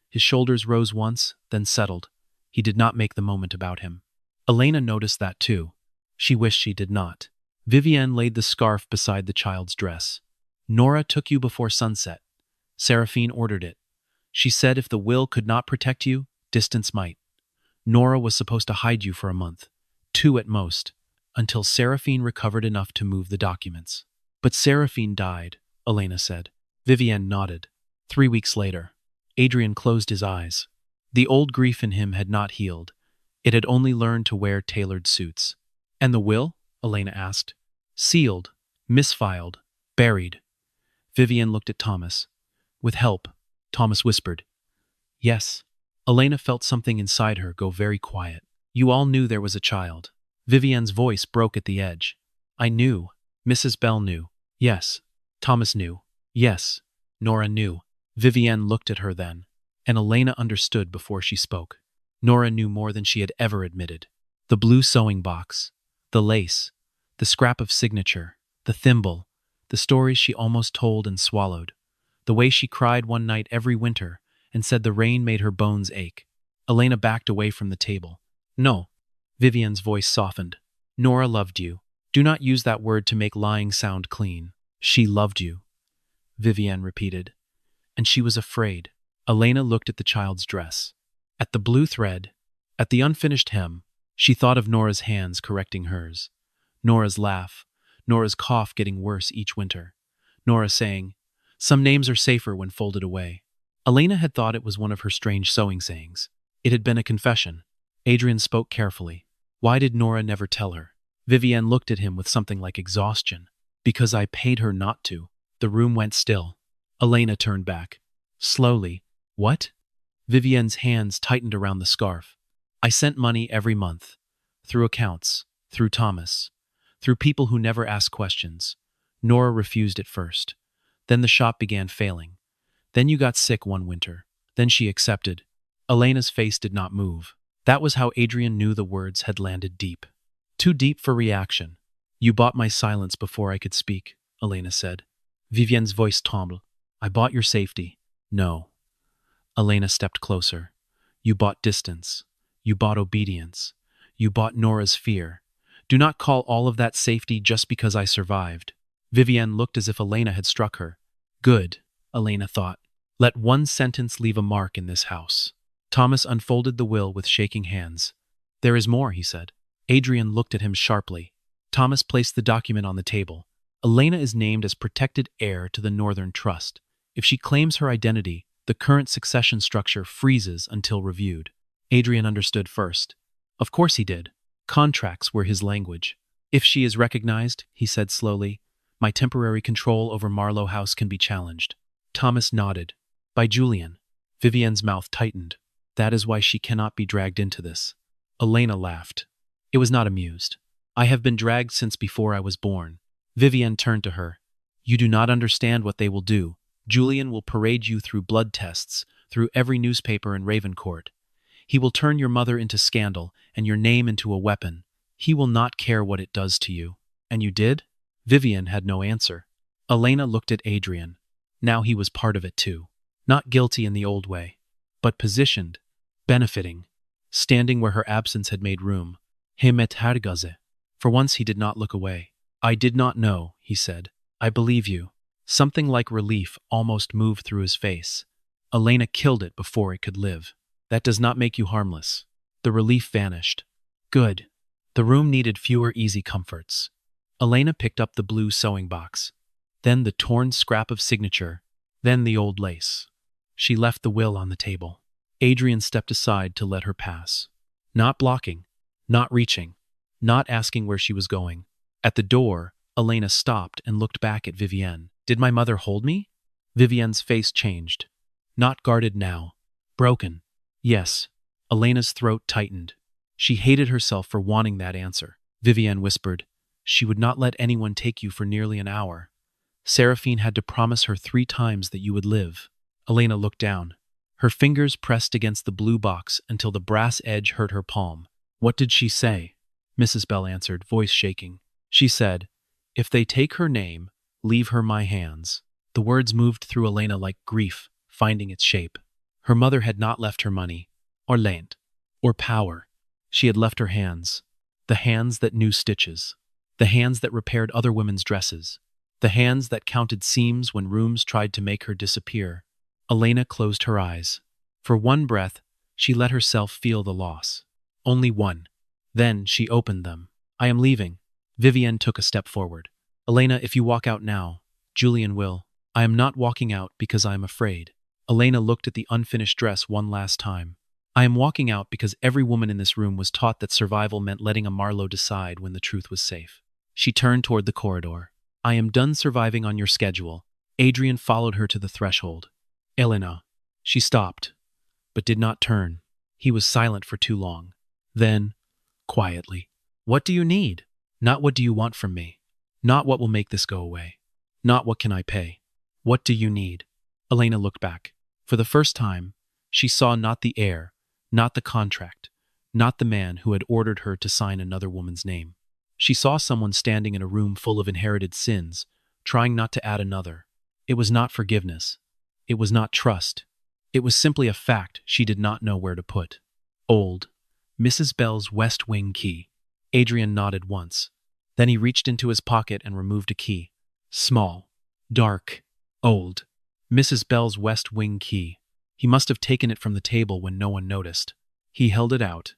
His shoulders rose once, then settled. He did not make the moment about him. Elena noticed that too. She wished she did not. Vivienne laid the scarf beside the child's dress. Nora took you before sunset. Seraphine ordered it. She said if the will could not protect you, distance might. Nora was supposed to hide you for a month, 2 at most, until Seraphine recovered enough to move the documents. But Seraphine died, Elena said. Vivienne nodded. 3 weeks later. Adrian closed his eyes. The old grief in him had not healed. It had only learned to wear tailored suits. And the will? Elena asked. Sealed, misfiled, buried. Vivienne looked at Thomas. With help, Thomas whispered. Yes. Elena felt something inside her go very quiet. You all knew there was a child. Vivienne's voice broke at the edge. I knew. Mrs. Bell knew. Yes. Thomas knew. Yes. Nora knew. Vivienne looked at her then, and Elena understood before she spoke. Nora knew more than she had ever admitted. The blue sewing box, the lace, the scrap of signature, the thimble, the stories she almost told and swallowed, the way she cried one night every winter and said the rain made her bones ache. Elena backed away from the table. No. Vivienne's voice softened. Nora loved you. Do not use that word to make lying sound clean. She loved you. Vivienne repeated. And she was afraid. Elena looked at the child's dress. At the blue thread, at the unfinished hem, she thought of Nora's hands correcting hers. Nora's laugh, Nora's cough getting worse each winter. Nora saying, some names are safer when folded away. Elena had thought it was one of her strange sewing sayings. It had been a confession. Adrian spoke carefully. Why did Nora never tell her? Vivienne looked at him with something like exhaustion. Because I paid her not to. The room went still. Elena turned back. Slowly. What? Vivienne's hands tightened around the scarf. I sent money every month, through accounts, through Thomas, through people who never asked questions. Nora refused at first. Then the shop began failing. Then you got sick one winter. Then she accepted. Elena's face did not move. That was how Adrian knew the words had landed deep. Too deep for reaction. You bought my silence before I could speak, Elena said. Vivienne's voice trembled. I bought your safety. No. Elena stepped closer. You bought distance. You bought obedience. You bought Nora's fear. Do not call all of that safety just because I survived. Vivienne looked as if Elena had struck her. Good, Elena thought. Let one sentence leave a mark in this house. Thomas unfolded the will with shaking hands. There is more, he said. Adrian looked at him sharply. Thomas placed the document on the table. Elena is named as protected heir to the Northern Trust. If she claims her identity, the current succession structure freezes until reviewed. Adrian understood first. Of course he did. Contracts were his language. If she is recognized, he said slowly, my temporary control over Marlowe House can be challenged. Thomas nodded. By Julian. Vivienne's mouth tightened. That is why she cannot be dragged into this. Elena laughed. It was not amused. I have been dragged since before I was born. Vivienne turned to her. You do not understand what they will do. Julian will parade you through blood tests, through every newspaper in Ravencourt. He will turn your mother into scandal and your name into a weapon. He will not care what it does to you. And you did? Vivienne had no answer. Elena looked at Adrian. Now he was part of it too. Not guilty in the old way, but positioned, benefiting, standing where her absence had made room. Him et hargaze. For once he did not look away. I did not know, he said. I believe you. Something like relief almost moved through his face. Elena killed it before it could live. That does not make you harmless. The relief vanished. Good. The room needed fewer easy comforts. Elena picked up the blue sewing box. Then the torn scrap of signature. Then the old lace. She left the will on the table. Adrian stepped aside to let her pass. Not blocking. Not reaching. Not asking where she was going. At the door, Elena stopped and looked back at Vivienne. Did my mother hold me? Vivienne's face changed. Not guarded now. Broken. Yes. Elena's throat tightened. She hated herself for wanting that answer. Vivienne whispered. She would not let anyone take you for nearly an hour. Seraphine had to promise her 3 times that you would live. Elena looked down. Her fingers pressed against the blue box until the brass edge hurt her palm. What did she say? Mrs. Bell answered, voice shaking. She said, if they take her name, leave her my hands. The words moved through Elena like grief, finding its shape. Her mother had not left her money, or land, or power. She had left her hands. The hands that knew stitches. The hands that repaired other women's dresses. The hands that counted seams when rooms tried to make her disappear. Elena closed her eyes. For one breath, she let herself feel the loss. Only one. Then she opened them. I am leaving. Vivienne took a step forward. Elena, if you walk out now, Julian will. I am not walking out because I am afraid. Elena looked at the unfinished dress one last time. I am walking out because every woman in this room was taught that survival meant letting a Marlowe decide when the truth was safe. She turned toward the corridor. I am done surviving on your schedule. Adrian followed her to the threshold. Elena. She stopped, but did not turn. He was silent for too long. Then, quietly, what do you need? Not what do you want from me. Not what will make this go away. Not what can I pay. What do you need? Elena looked back. For the first time, she saw not the heir, not the contract, not the man who had ordered her to sign another woman's name. She saw someone standing in a room full of inherited sins, trying not to add another. It was not forgiveness. It was not trust. It was simply a fact she did not know where to put. Old. Mrs. Bell's West Wing key. Adrian nodded once. Then he reached into his pocket and removed a key. Small. Dark. Old. Mrs. Bell's West Wing key. He must have taken it from the table when no one noticed. He held it out.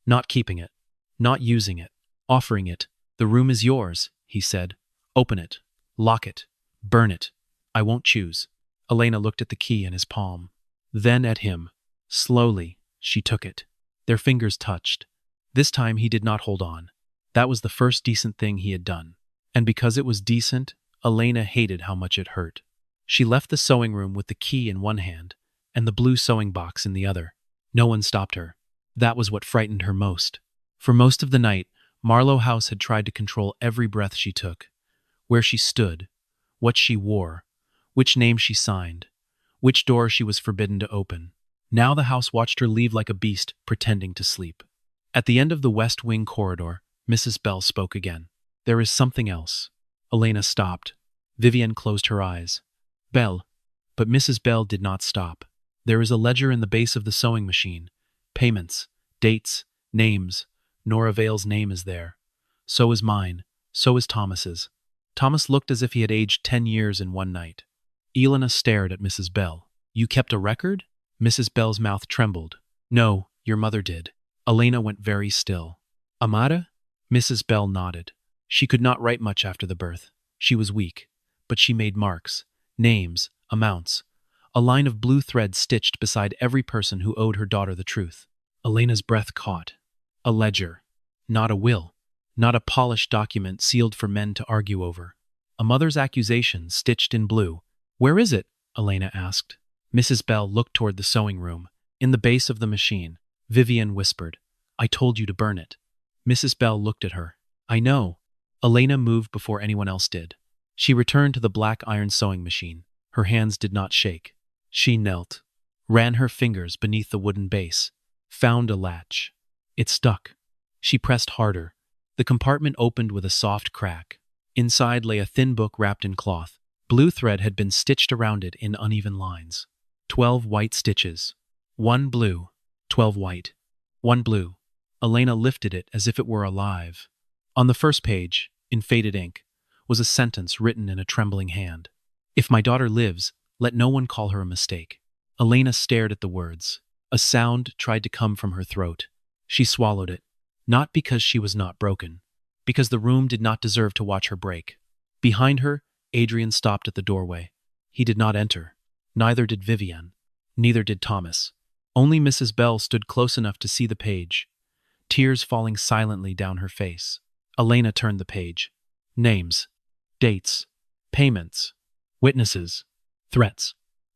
Not keeping it. Not using it. Offering it. The room is yours, he said. Open it. Lock it. Burn it. I won't choose. Elena looked at the key in his palm. Then at him. Slowly, she took it. Their fingers touched. This time he did not hold on. That was the first decent thing he had done. And because it was decent, Elena hated how much it hurt. She left the sewing room with the key in one hand and the blue sewing box in the other. No one stopped her. That was what frightened her most. For most of the night, Marlowe House had tried to control every breath she took, where she stood, what she wore, which name she signed, which door she was forbidden to open. Now the house watched her leave like a beast, pretending to sleep. At the end of the West Wing corridor, Mrs. Bell spoke again. There is something else. Elena stopped. Vivienne closed her eyes. Bell. But Mrs. Bell did not stop. There is a ledger in the base of the sewing machine. Payments, dates, names. Nora Vale's name is there. So is mine. So is Thomas's. Thomas looked as if he had aged 10 years in one night. Elena stared at Mrs. Bell. You kept a record? Mrs. Bell's mouth trembled. No, your mother did. Elena went very still. Amada? Mrs. Bell nodded. She could not write much after the birth. She was weak. But she made marks, names, amounts. A line of blue thread stitched beside every person who owed her daughter the truth. Elena's breath caught. A ledger. Not a will. Not a polished document sealed for men to argue over. A mother's accusation stitched in blue. Where is it? Elena asked. Mrs. Bell looked toward the sewing room. In the base of the machine. Vivienne whispered. I told you to burn it. Mrs. Bell looked at her. I know. Elena moved before anyone else did. She returned to the black iron sewing machine. Her hands did not shake. She knelt, ran her fingers beneath the wooden base, found a latch. It stuck. She pressed harder. The compartment opened with a soft crack. Inside lay a thin book wrapped in cloth. Blue thread had been stitched around it in uneven lines. 12 white stitches. 1 blue, 12 white. 1 blue. Elena lifted it as if it were alive. On the first page, in faded ink, was a sentence written in a trembling hand. If my daughter lives, let no one call her a mistake. Elena stared at the words. A sound tried to come from her throat. She swallowed it, not because she was not broken, because the room did not deserve to watch her break. Behind her, Adrian stopped at the doorway. He did not enter. Neither did Vivienne. Neither did Thomas. Only Mrs. Bell stood close enough to see the page, tears falling silently down her face. Elena turned the page. Names, dates, payments, witnesses, threats.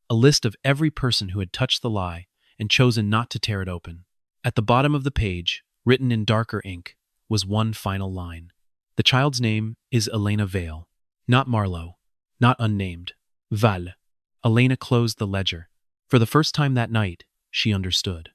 A list of every person who had touched the lie and chosen not to tear it open. At the bottom of the page, written in darker ink, was one final line. The child's name is Elena Vale. Not Marlowe. Not unnamed. Vale. Elena closed the ledger. For the first time that night, she understood.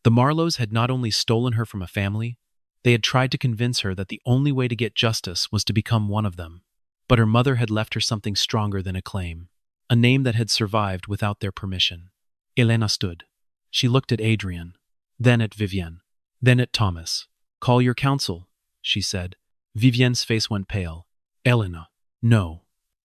The Marlowes had not only stolen her from a family, they had tried to convince her that the only way to get justice was to become one of them. But her mother had left her something stronger than a claim, a name that had survived without their permission. Elena stood. She looked at Adrian, then at Vivienne, then at Thomas. Call your counsel, she said. Vivienne's face went pale. Elena. No.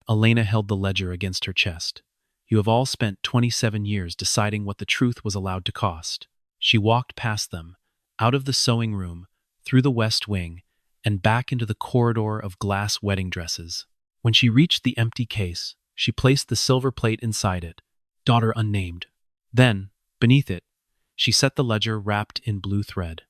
Elena held the ledger against her chest. You have all spent 27 years deciding what the truth was allowed to cost. She walked past them, out of the sewing room, through the West Wing, and back into the corridor of glass wedding dresses. When she reached the empty case, she placed the silver plate inside it, daughter unnamed. Then, beneath it, she set the ledger wrapped in blue thread.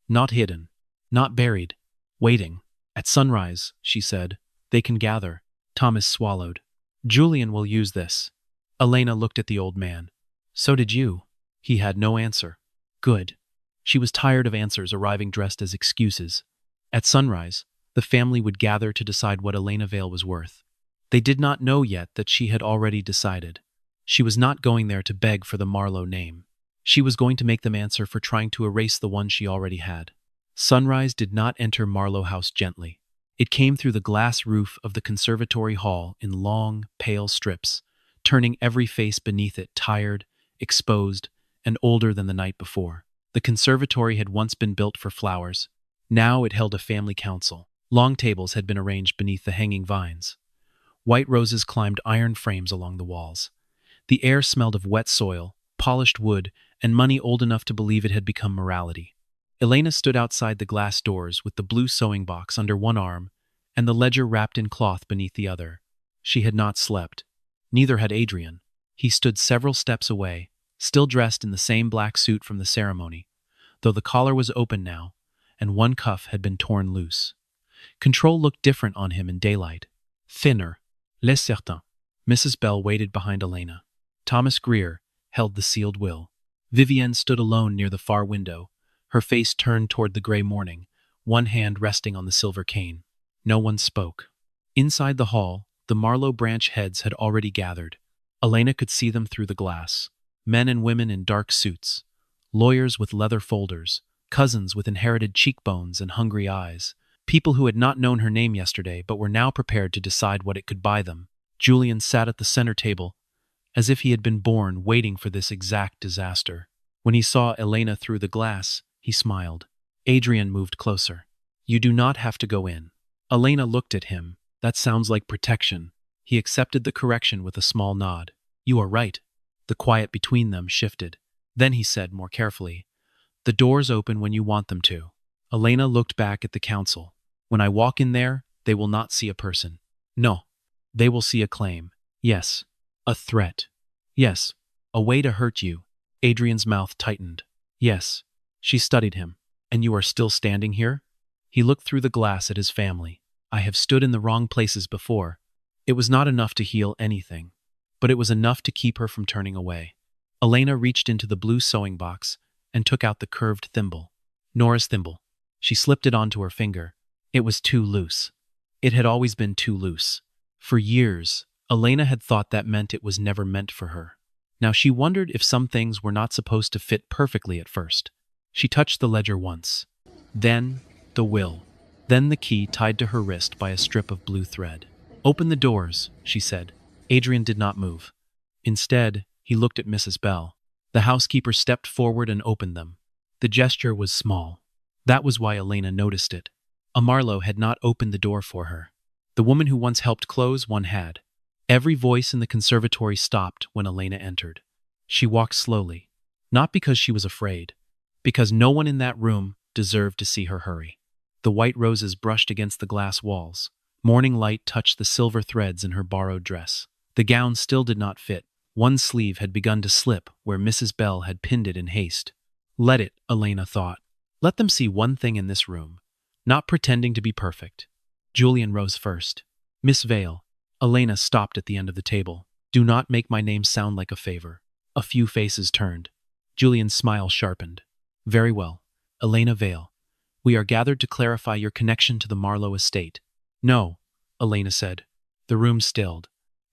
Not hidden, not buried, waiting. At sunrise, she said, they can gather. Thomas swallowed. Julian will use this. Elena looked at the old man. So did you. He had no answer. Good. She was tired of answers arriving dressed as excuses. At sunrise, the family would gather to decide what Elena Vale was worth. They did not know yet that she had already decided. She was not going there to beg for the Marlowe name. She was going to make them answer for trying to erase the one she already had. Sunrise did not enter Marlowe House gently. It came through the glass roof of the conservatory hall in long, pale strips, turning every face beneath it tired, exposed, and older than the night before. The conservatory had once been built for flowers. Now it held a family council. Long tables had been arranged beneath the hanging vines. White roses climbed iron frames along the walls. The air smelled of wet soil, polished wood, and money old enough to believe it had become morality. Elena stood outside the glass doors with the blue sewing box under one arm and the ledger wrapped in cloth beneath the other. She had not slept. Neither had Adrian. He stood several steps away, still dressed in the same black suit from the ceremony, though the collar was open now, and one cuff had been torn loose. Control looked different on him in daylight. Thinner. Les certain. Mrs. Bell waited behind Elena. Thomas Greer held the sealed will. Vivienne stood alone near the far window, Her face turned toward the gray morning, one hand resting on the silver cane. No one spoke. Inside the hall, the Marlowe branch heads had already gathered. Elena could see them through the glass. Men and women in dark suits, lawyers with leather folders, cousins with inherited cheekbones and hungry eyes, people who had not known her name yesterday but were now prepared to decide what it could buy them. Julian sat at the center table, as if he had been born waiting for this exact disaster. When he saw Elena through the glass, he smiled. Adrian moved closer. "You do not have to go in." Elena looked at him. "That sounds like protection." He accepted the correction with a small nod. "You are right." The quiet between them shifted. Then he said more carefully, "The doors open when you want them to." Elena looked back at the council. "When I walk in there, they will not see a person. No. They will see a claim. Yes. A threat. Yes. A way to hurt you." Adrian's mouth tightened. "Yes." She studied him. "And you are still standing here?" He looked through the glass at his family. "I have stood in the wrong places before." It was not enough to heal anything, but it was enough to keep her from turning away. Elena reached into the blue sewing box and took out the curved thimble. Nora's thimble. She slipped it onto her finger. It was too loose. It had always been too loose. For years, Elena had thought that meant it was never meant for her. Now she wondered if some things were not supposed to fit perfectly at first. She touched the ledger once. Then the will. Then the key tied to her wrist by a strip of blue thread. "Open the doors," she said. Adrian did not move. Instead, he looked at Mrs. Bell. The housekeeper stepped forward and opened them. The gesture was small. That was why Elena noticed it. A Marlowe had not opened the door for her. The woman who once helped close one had. Every voice in the conservatory stopped when Elena entered. She walked slowly, not because she was afraid, because no one in that room deserved to see her hurry. The white roses brushed against the glass walls. Morning light touched the silver threads in her borrowed dress. The gown still did not fit. One sleeve had begun to slip where Mrs. Bell had pinned it in haste. Let it, Elena thought. Let them see one thing in this room, not pretending to be perfect. Julian rose first. "Miss Vale." Elena stopped at the end of the table. "Do not make my name sound like a favor." A few faces turned. Julian's smile sharpened. "Very well, Elena Vale. We are gathered to clarify your connection to the Marlowe estate." "No," Elena said. The room stilled.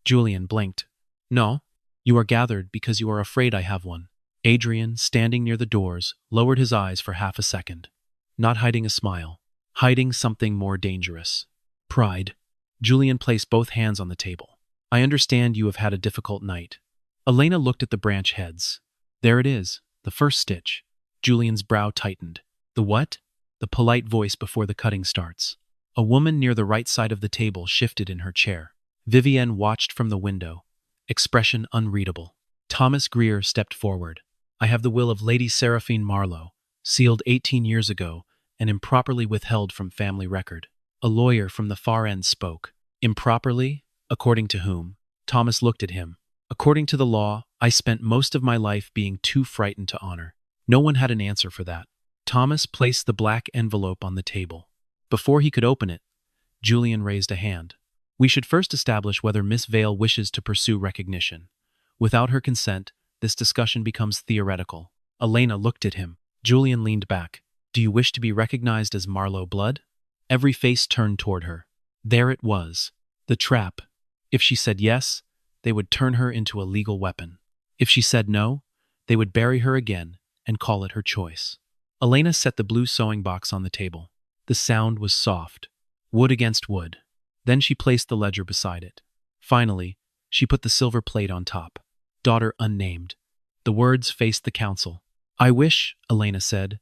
Julian blinked. "No? You are gathered because you are afraid I have one." Adrian, standing near the doors, lowered his eyes for half a second. Not hiding a smile. Hiding something more dangerous. Pride. Julian placed both hands on the table. "I understand you have had a difficult night." Elena looked at the branch heads. "There it is, the first stitch." Julian's brow tightened. "The what?" The polite voice before the cutting starts. A woman near the right side of the table shifted in her chair. Vivienne watched from the window, expression unreadable. Thomas Greer stepped forward. "I have the will of Lady Seraphine Marlowe, sealed 18 years ago and improperly withheld from family record." A lawyer from the far end spoke. "Improperly? According to whom?" Thomas looked at him. "According to the law, I spent most of my life being too frightened to honor." No one had an answer for that. Thomas placed the black envelope on the table. Before he could open it, Julian raised a hand. "We should first establish whether Miss Vale wishes to pursue recognition. Without her consent, this discussion becomes theoretical." Elena looked at him. Julian leaned back. "Do you wish to be recognized as Marlowe blood?" Every face turned toward her. There it was. The trap. If she said yes, they would turn her into a legal weapon. If she said no, they would bury her again and call it her choice. Elena set the blue sewing box on the table. The sound was soft. Wood against wood. Then she placed the ledger beside it. Finally, she put the silver plate on top. "Daughter unnamed." The words faced the council. "I wish," Elena said,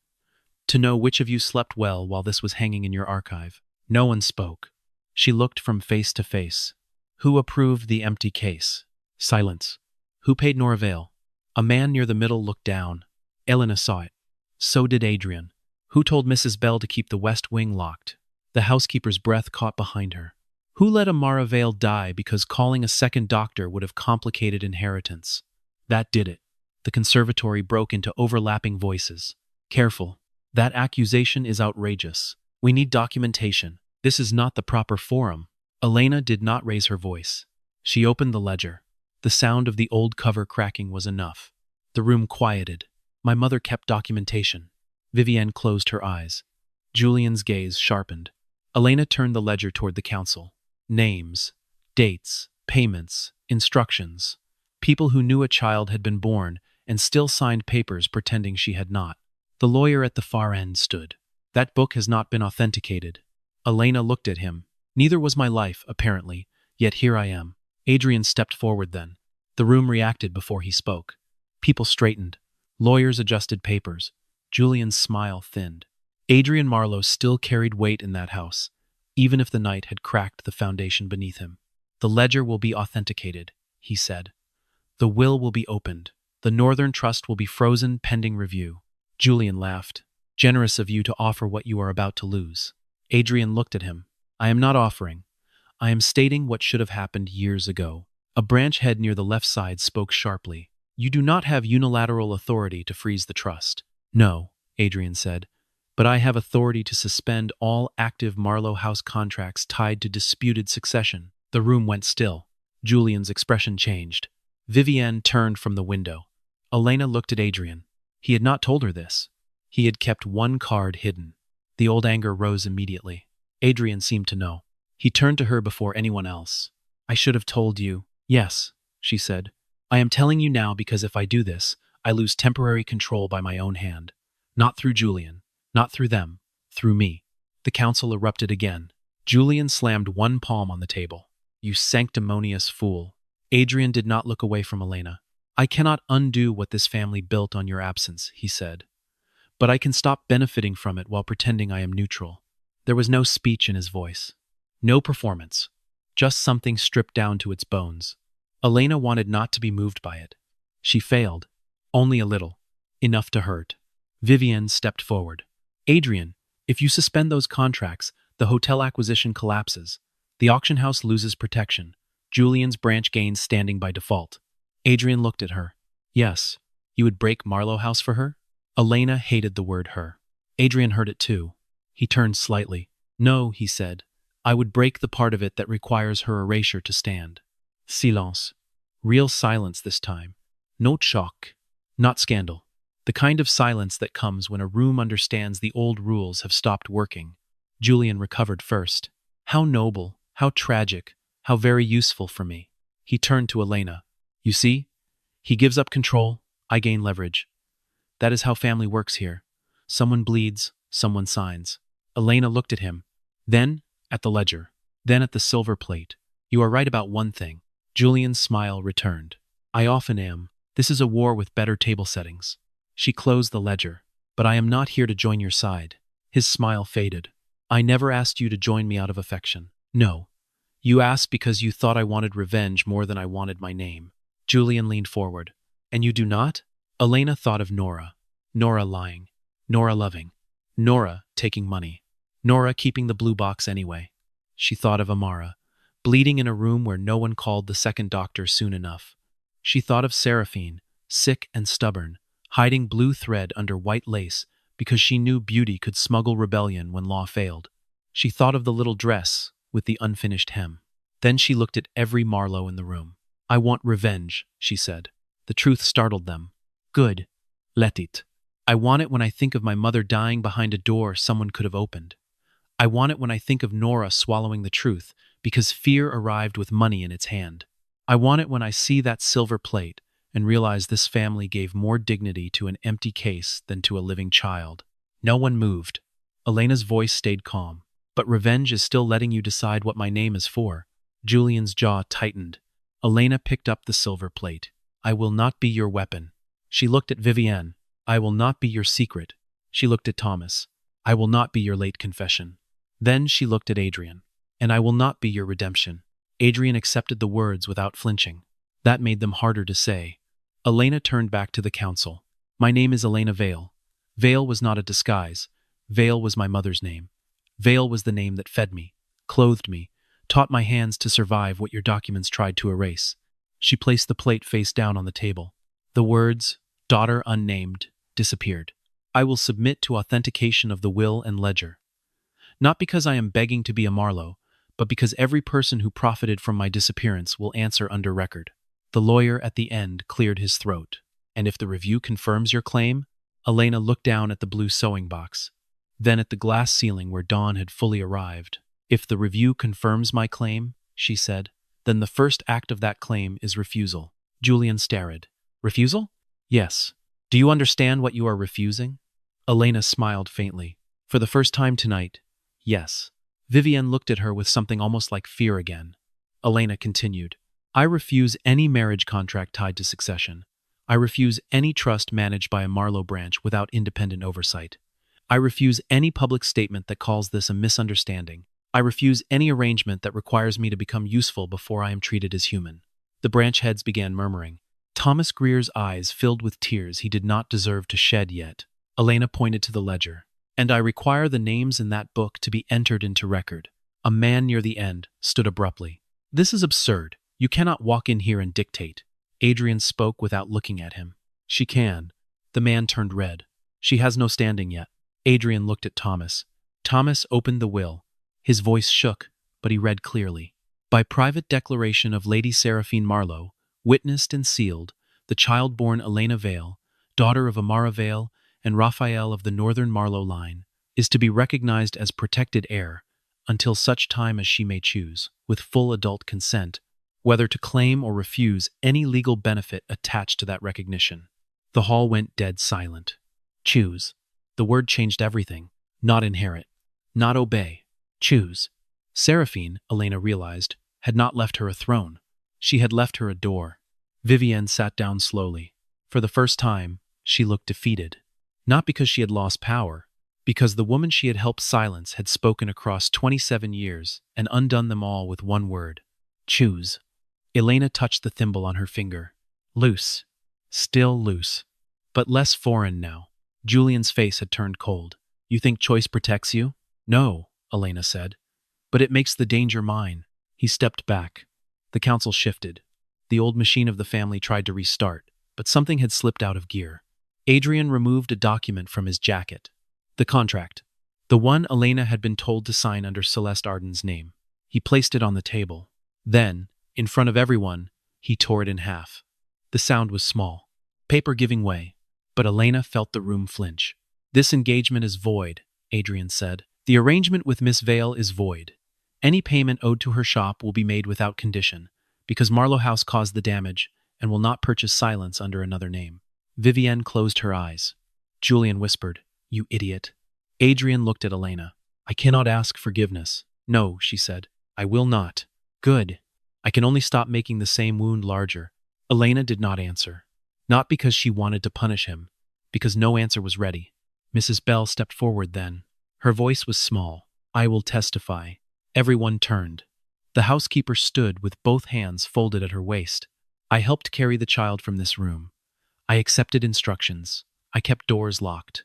"to know which of you slept well while this was hanging in your archive." No one spoke. She looked from face to face. Who approved the empty case? Silence. Who paid Nora Vale? A man near the middle looked down. Elena saw it. So did Adrian. Who told Mrs. Bell to keep the west wing locked? The housekeeper's breath caught behind her. Who let Amara Vale die because calling a second doctor would have complicated inheritance? That did it. The conservatory broke into overlapping voices. "Careful. That accusation is outrageous. We need documentation. This is not the proper forum." Elena did not raise her voice. She opened the ledger. The sound of the old cover cracking was enough. The room quieted. "My mother kept documentation." Vivienne closed her eyes. Julian's gaze sharpened. Elena turned the ledger toward the council. Names, dates, payments, instructions. People who knew a child had been born and still signed papers pretending she had not. The lawyer at the far end stood. That book has not been authenticated. Elena looked at him. Neither was my life, apparently, yet here I am. Adrian stepped forward then. The room reacted before he spoke. People straightened. Lawyers adjusted papers. Julian's smile thinned. Adrian Marlowe still carried weight in that house, even if the night had cracked the foundation beneath him. The ledger will be authenticated, he said. The will be opened. The Northern Trust will be frozen pending review. Julian laughed. Generous of you to offer what you are about to lose. Adrian looked at him. I am not offering. I am stating what should have happened years ago. A branch head near the left side spoke sharply. You do not have unilateral authority to freeze the trust. No, Adrian said, but I have authority to suspend all active Marlowe House contracts tied to disputed succession. The room went still. Julian's expression changed. Vivienne turned from the window. Elena looked at Adrian. He had not told her this. He had kept one card hidden. The old anger rose immediately. Adrian seemed to know. He turned to her before anyone else. I should have told you. Yes, she said. I am telling you now because if I do this, I lose temporary control by my own hand. Not through Julian, not through them, through me. The council erupted again. Julian slammed one palm on the table. You sanctimonious fool. Adrian did not look away from Elena. I cannot undo what this family built on your absence, he said. But I can stop benefiting from it while pretending I am neutral. There was no speech in his voice. No performance. Just something stripped down to its bones. Elena wanted not to be moved by it. She failed. Only a little. Enough to hurt. Vivienne stepped forward. Adrian, if you suspend those contracts, the hotel acquisition collapses. The auction house loses protection. Julian's branch gains standing by default. Adrian looked at her. Yes, you would break Marlowe House for her? Elena hated the word her. Adrian heard it too. He turned slightly. No, he said. I would break the part of it that requires her erasure to stand. Silence. Real silence this time. Not shock. Not scandal. The kind of silence that comes when a room understands the old rules have stopped working. Julian recovered first. How noble, how tragic, how very useful for me. He turned to Elena. You see? He gives up control, I gain leverage. That is how family works here. Someone bleeds, someone signs. Elena looked at him. Then, at the ledger. Then at the silver plate. You are right about one thing. Julian's smile returned. I often am. This is a war with better table settings. She closed the ledger. But I am not here to join your side. His smile faded. I never asked you to join me out of affection. No. You asked because you thought I wanted revenge more than I wanted my name. Julian leaned forward. And you do not? Elena thought of Nora. Nora lying. Nora loving. Nora taking money. Nora keeping the blue box anyway. She thought of Amara, bleeding in a room where no one called the second doctor soon enough. She thought of Seraphine, sick and stubborn, hiding blue thread under white lace because she knew beauty could smuggle rebellion when law failed. She thought of the little dress with the unfinished hem. Then she looked at every Marlowe in the room. I want revenge, she said. The truth startled them. Good. Let it. I want it when I think of my mother dying behind a door someone could have opened. I want it when I think of Nora swallowing the truth because fear arrived with money in its hand. I want it when I see that silver plate and realize this family gave more dignity to an empty case than to a living child. No one moved. Elena's voice stayed calm. But revenge is still letting you decide what my name is for. Julian's jaw tightened. Elena picked up the silver plate. I will not be your weapon. She looked at Vivienne. I will not be your secret. She looked at Thomas. I will not be your late confession. Then she looked at Adrian. And I will not be your redemption. Adrian accepted the words without flinching. That made them harder to say. Elena turned back to the council. My name is Elena Vale. Vale was not a disguise. Vale was my mother's name. Vale was the name that fed me, clothed me, taught my hands to survive what your documents tried to erase. She placed the plate face down on the table. The words, daughter unnamed, disappeared. I will submit to authentication of the will and ledger. Not because I am begging to be a Marlowe, but because every person who profited from my disappearance will answer under record. The lawyer at the end cleared his throat. And if the review confirms your claim? Elena looked down at the blue sewing box, then at the glass ceiling where dawn had fully arrived. If the review confirms my claim, she said, then the first act of that claim is refusal. Julian stared. Refusal? Yes. Do you understand what you are refusing? Elena smiled faintly. For the first time tonight, yes. Vivienne looked at her with something almost like fear again. Elena continued. I refuse any marriage contract tied to succession. I refuse any trust managed by a Marlowe branch without independent oversight. I refuse any public statement that calls this a misunderstanding. I refuse any arrangement that requires me to become useful before I am treated as human. The branch heads began murmuring. Thomas Greer's eyes filled with tears he did not deserve to shed yet. Elena pointed to the ledger. And I require the names in that book to be entered into record. A man near the end stood abruptly. This is absurd. You cannot walk in here and dictate. Adrian spoke without looking at him. She can. The man turned red. She has no standing yet. Adrian looked at Thomas. Thomas opened the will. His voice shook, but he read clearly. By private declaration of Lady Seraphine Marlowe, witnessed and sealed, the child-born Elena Vale, daughter of Amara Vale and Raphael of the Northern Marlowe line, is to be recognized as protected heir until such time as she may choose, with full adult consent, whether to claim or refuse any legal benefit attached to that recognition. The hall went dead silent. Choose. The word changed everything. Not inherit. Not obey. Choose. Seraphine, Elena realized, had not left her a throne. She had left her a door. Vivienne sat down slowly. For the first time, she looked defeated. Not because she had lost power, because the woman she had helped silence had spoken across 27 years and undone them all with one word. Choose. Elena touched the thimble on her finger. Loose. Still loose. But less foreign now. Julian's face had turned cold. You think choice protects you? No, Elena said. But it makes the danger mine. He stepped back. The council shifted. The old machine of the family tried to restart, but something had slipped out of gear. Adrian removed a document from his jacket. The contract. The one Elena had been told to sign under Celeste Arden's name. He placed it on the table. Then, in front of everyone, he tore it in half. The sound was small. Paper giving way. But Elena felt the room flinch. This engagement is void, Adrian said. The arrangement with Miss Vale is void. Any payment owed to her shop will be made without condition, because Marlowe House caused the damage and will not purchase silence under another name. Vivienne closed her eyes. Julian whispered, You idiot. Adrian looked at Elena. I cannot ask forgiveness. No, she said. I will not. Good. I can only stop making the same wound larger. Elena did not answer. Not because she wanted to punish him, because no answer was ready. Mrs. Bell stepped forward then. Her voice was small. I will testify. Everyone turned. The housekeeper stood with both hands folded at her waist. I helped carry the child from this room. I accepted instructions. I kept doors locked.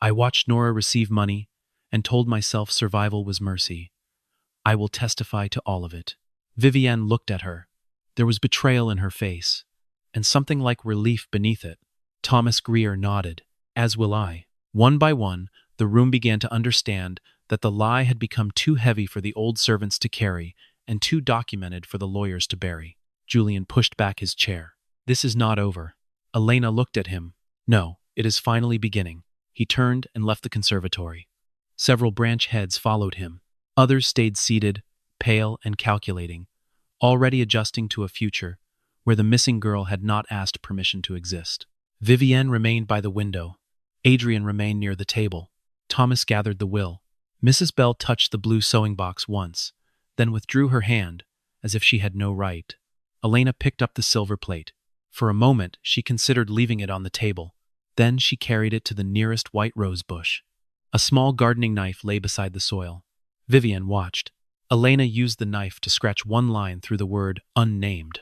I watched Nora receive money and told myself survival was mercy. I will testify to all of it. Vivienne looked at her. There was betrayal in her face, and something like relief beneath it. Thomas Greer nodded. As will I. One by one, the room began to understand that the lie had become too heavy for the old servants to carry and too documented for the lawyers to bury. Julian pushed back his chair. This is not over. Elena looked at him. No, it is finally beginning. He turned and left the conservatory. Several branch heads followed him. Others stayed seated, pale and calculating, already adjusting to a future where the missing girl had not asked permission to exist. Vivienne remained by the window. Adrian remained near the table. Thomas gathered the will. Mrs. Bell touched the blue sewing box once, then withdrew her hand, as if she had no right. Elena picked up the silver plate. For a moment, she considered leaving it on the table. Then she carried it to the nearest white rose bush. A small gardening knife lay beside the soil. Vivienne watched. Elena used the knife to scratch one line through the word unnamed.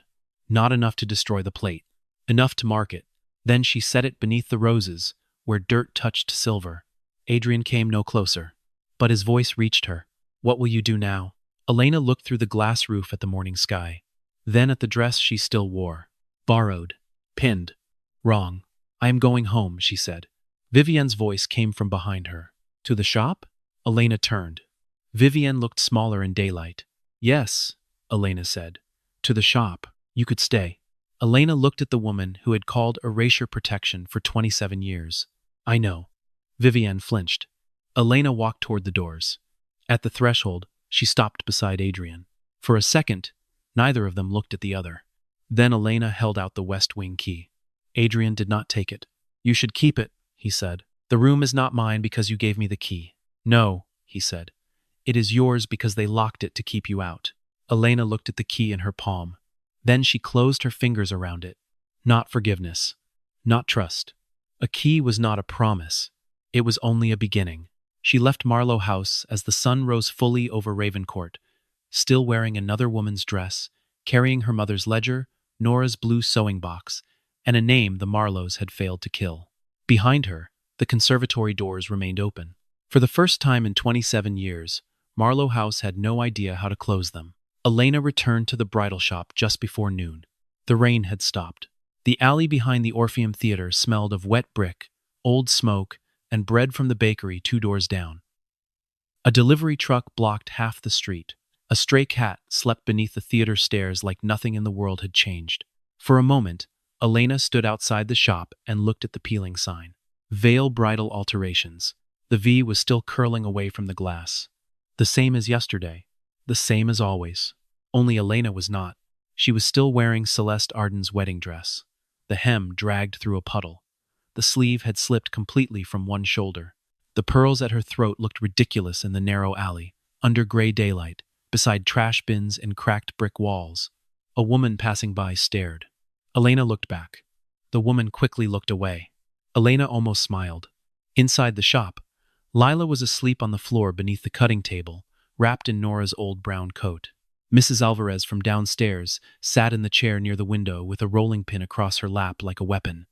Not enough to destroy the plate. Enough to mark it. Then she set it beneath the roses, where dirt touched silver. Adrian came no closer, but his voice reached her. What will you do now? Elena looked through the glass roof at the morning sky, then at the dress she still wore. Borrowed. Pinned. Wrong. I am going home, she said. Vivienne's voice came from behind her. To the shop? Elena turned. Vivienne looked smaller in daylight. Yes, Elena said. To the shop. You could stay. Elena looked at the woman who had called erasure protection for 27 years. I know. Vivienne flinched. Elena walked toward the doors. At the threshold, she stopped beside Adrian. For a second, neither of them looked at the other. Then Elena held out the West Wing key. Adrian did not take it. You should keep it, he said. The room is not mine because you gave me the key. No, he said. It is yours because they locked it to keep you out. Elena looked at the key in her palm. Then she closed her fingers around it. Not forgiveness. Not trust. A key was not a promise. It was only a beginning. She left Marlowe House as the sun rose fully over Ravencourt, still wearing another woman's dress, carrying her mother's ledger, Nora's blue sewing box, and a name the Marlowes had failed to kill. Behind her, the conservatory doors remained open. For the first time in 27 years, Marlowe House had no idea how to close them. Elena returned to the bridal shop just before noon. The rain had stopped. The alley behind the Orpheum Theater smelled of wet brick, old smoke, and bread from the bakery 2 doors down. A delivery truck blocked half the street. A stray cat slept beneath the theater stairs like nothing in the world had changed. For a moment, Elena stood outside the shop and looked at the peeling sign. Vale Bridal Alterations. The V was still curling away from the glass. The same as yesterday. The same as always. Only Elena was not. She was still wearing Celeste Arden's wedding dress. The hem dragged through a puddle. The sleeve had slipped completely from one shoulder. The pearls at her throat looked ridiculous in the narrow alley, under gray daylight, beside trash bins and cracked brick walls. A woman passing by stared. Elena looked back. The woman quickly looked away. Elena almost smiled. Inside the shop, Lila was asleep on the floor beneath the cutting table, wrapped in Nora's old brown coat. Mrs. Alvarez from downstairs sat in the chair near the window with a rolling pin across her lap like a weapon.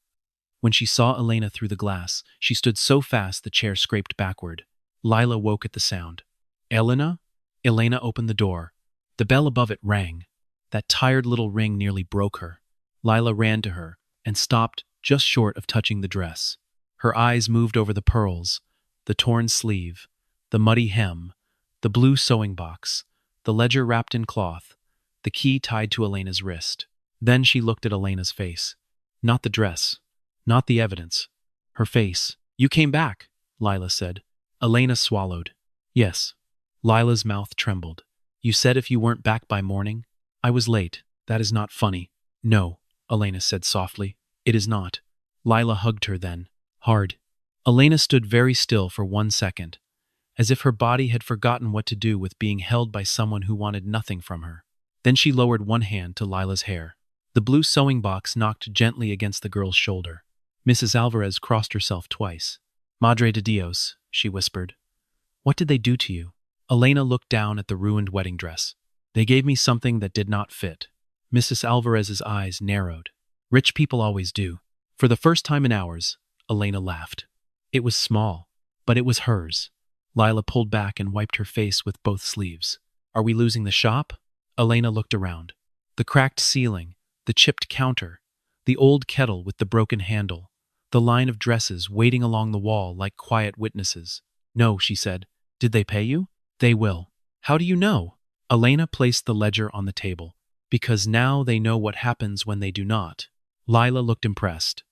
When she saw Elena through the glass, she stood so fast the chair scraped backward. Lila woke at the sound. Elena? Elena opened the door. The bell above it rang. That tired little ring nearly broke her. Lila ran to her and stopped just short of touching the dress. Her eyes moved over the pearls, the torn sleeve, the muddy hem, the blue sewing box, the ledger wrapped in cloth, the key tied to Elena's wrist. Then she looked at Elena's face. Not the dress. Not the evidence. Her face. You came back, Lila said. Elena swallowed. Yes. Lila's mouth trembled. You said if you weren't back by morning? I was late. That is not funny. No, Elena said softly. It is not. Lila hugged her then. Hard. Elena stood very still for 1 second, as if her body had forgotten what to do with being held by someone who wanted nothing from her. Then she lowered one hand to Lila's hair. The blue sewing box knocked gently against the girl's shoulder. Mrs. Alvarez crossed herself twice. Madre de Dios, she whispered. What did they do to you? Elena looked down at the ruined wedding dress. They gave me something that did not fit. Mrs. Alvarez's eyes narrowed. Rich people always do. For the first time in hours, Elena laughed. It was small, but it was hers. Lila pulled back and wiped her face with both sleeves. Are we losing the shop? Elena looked around. The cracked ceiling, the chipped counter, the old kettle with the broken handle, the line of dresses waiting along the wall like quiet witnesses. No, she said. Did they pay you? They will. How do you know? Elena placed the ledger on the table. Because now they know what happens when they do not. Lila looked impressed.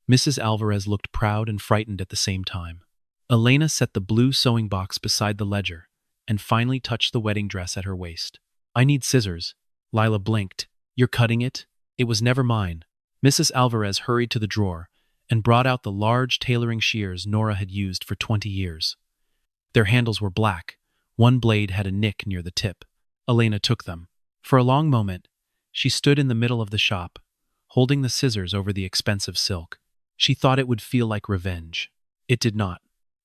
Mrs. Alvarez looked proud and frightened at the same time. Elena set the blue sewing box beside the ledger and finally touched the wedding dress at her waist. I need scissors. Lila blinked. You're cutting it? It was never mine. Mrs. Alvarez hurried to the drawer and brought out the large tailoring shears Nora had used for 20 years. Their handles were black. One blade had a nick near the tip. Elena took them. For a long moment, she stood in the middle of the shop, holding the scissors over the expensive silk. She thought it would feel like revenge. It did not.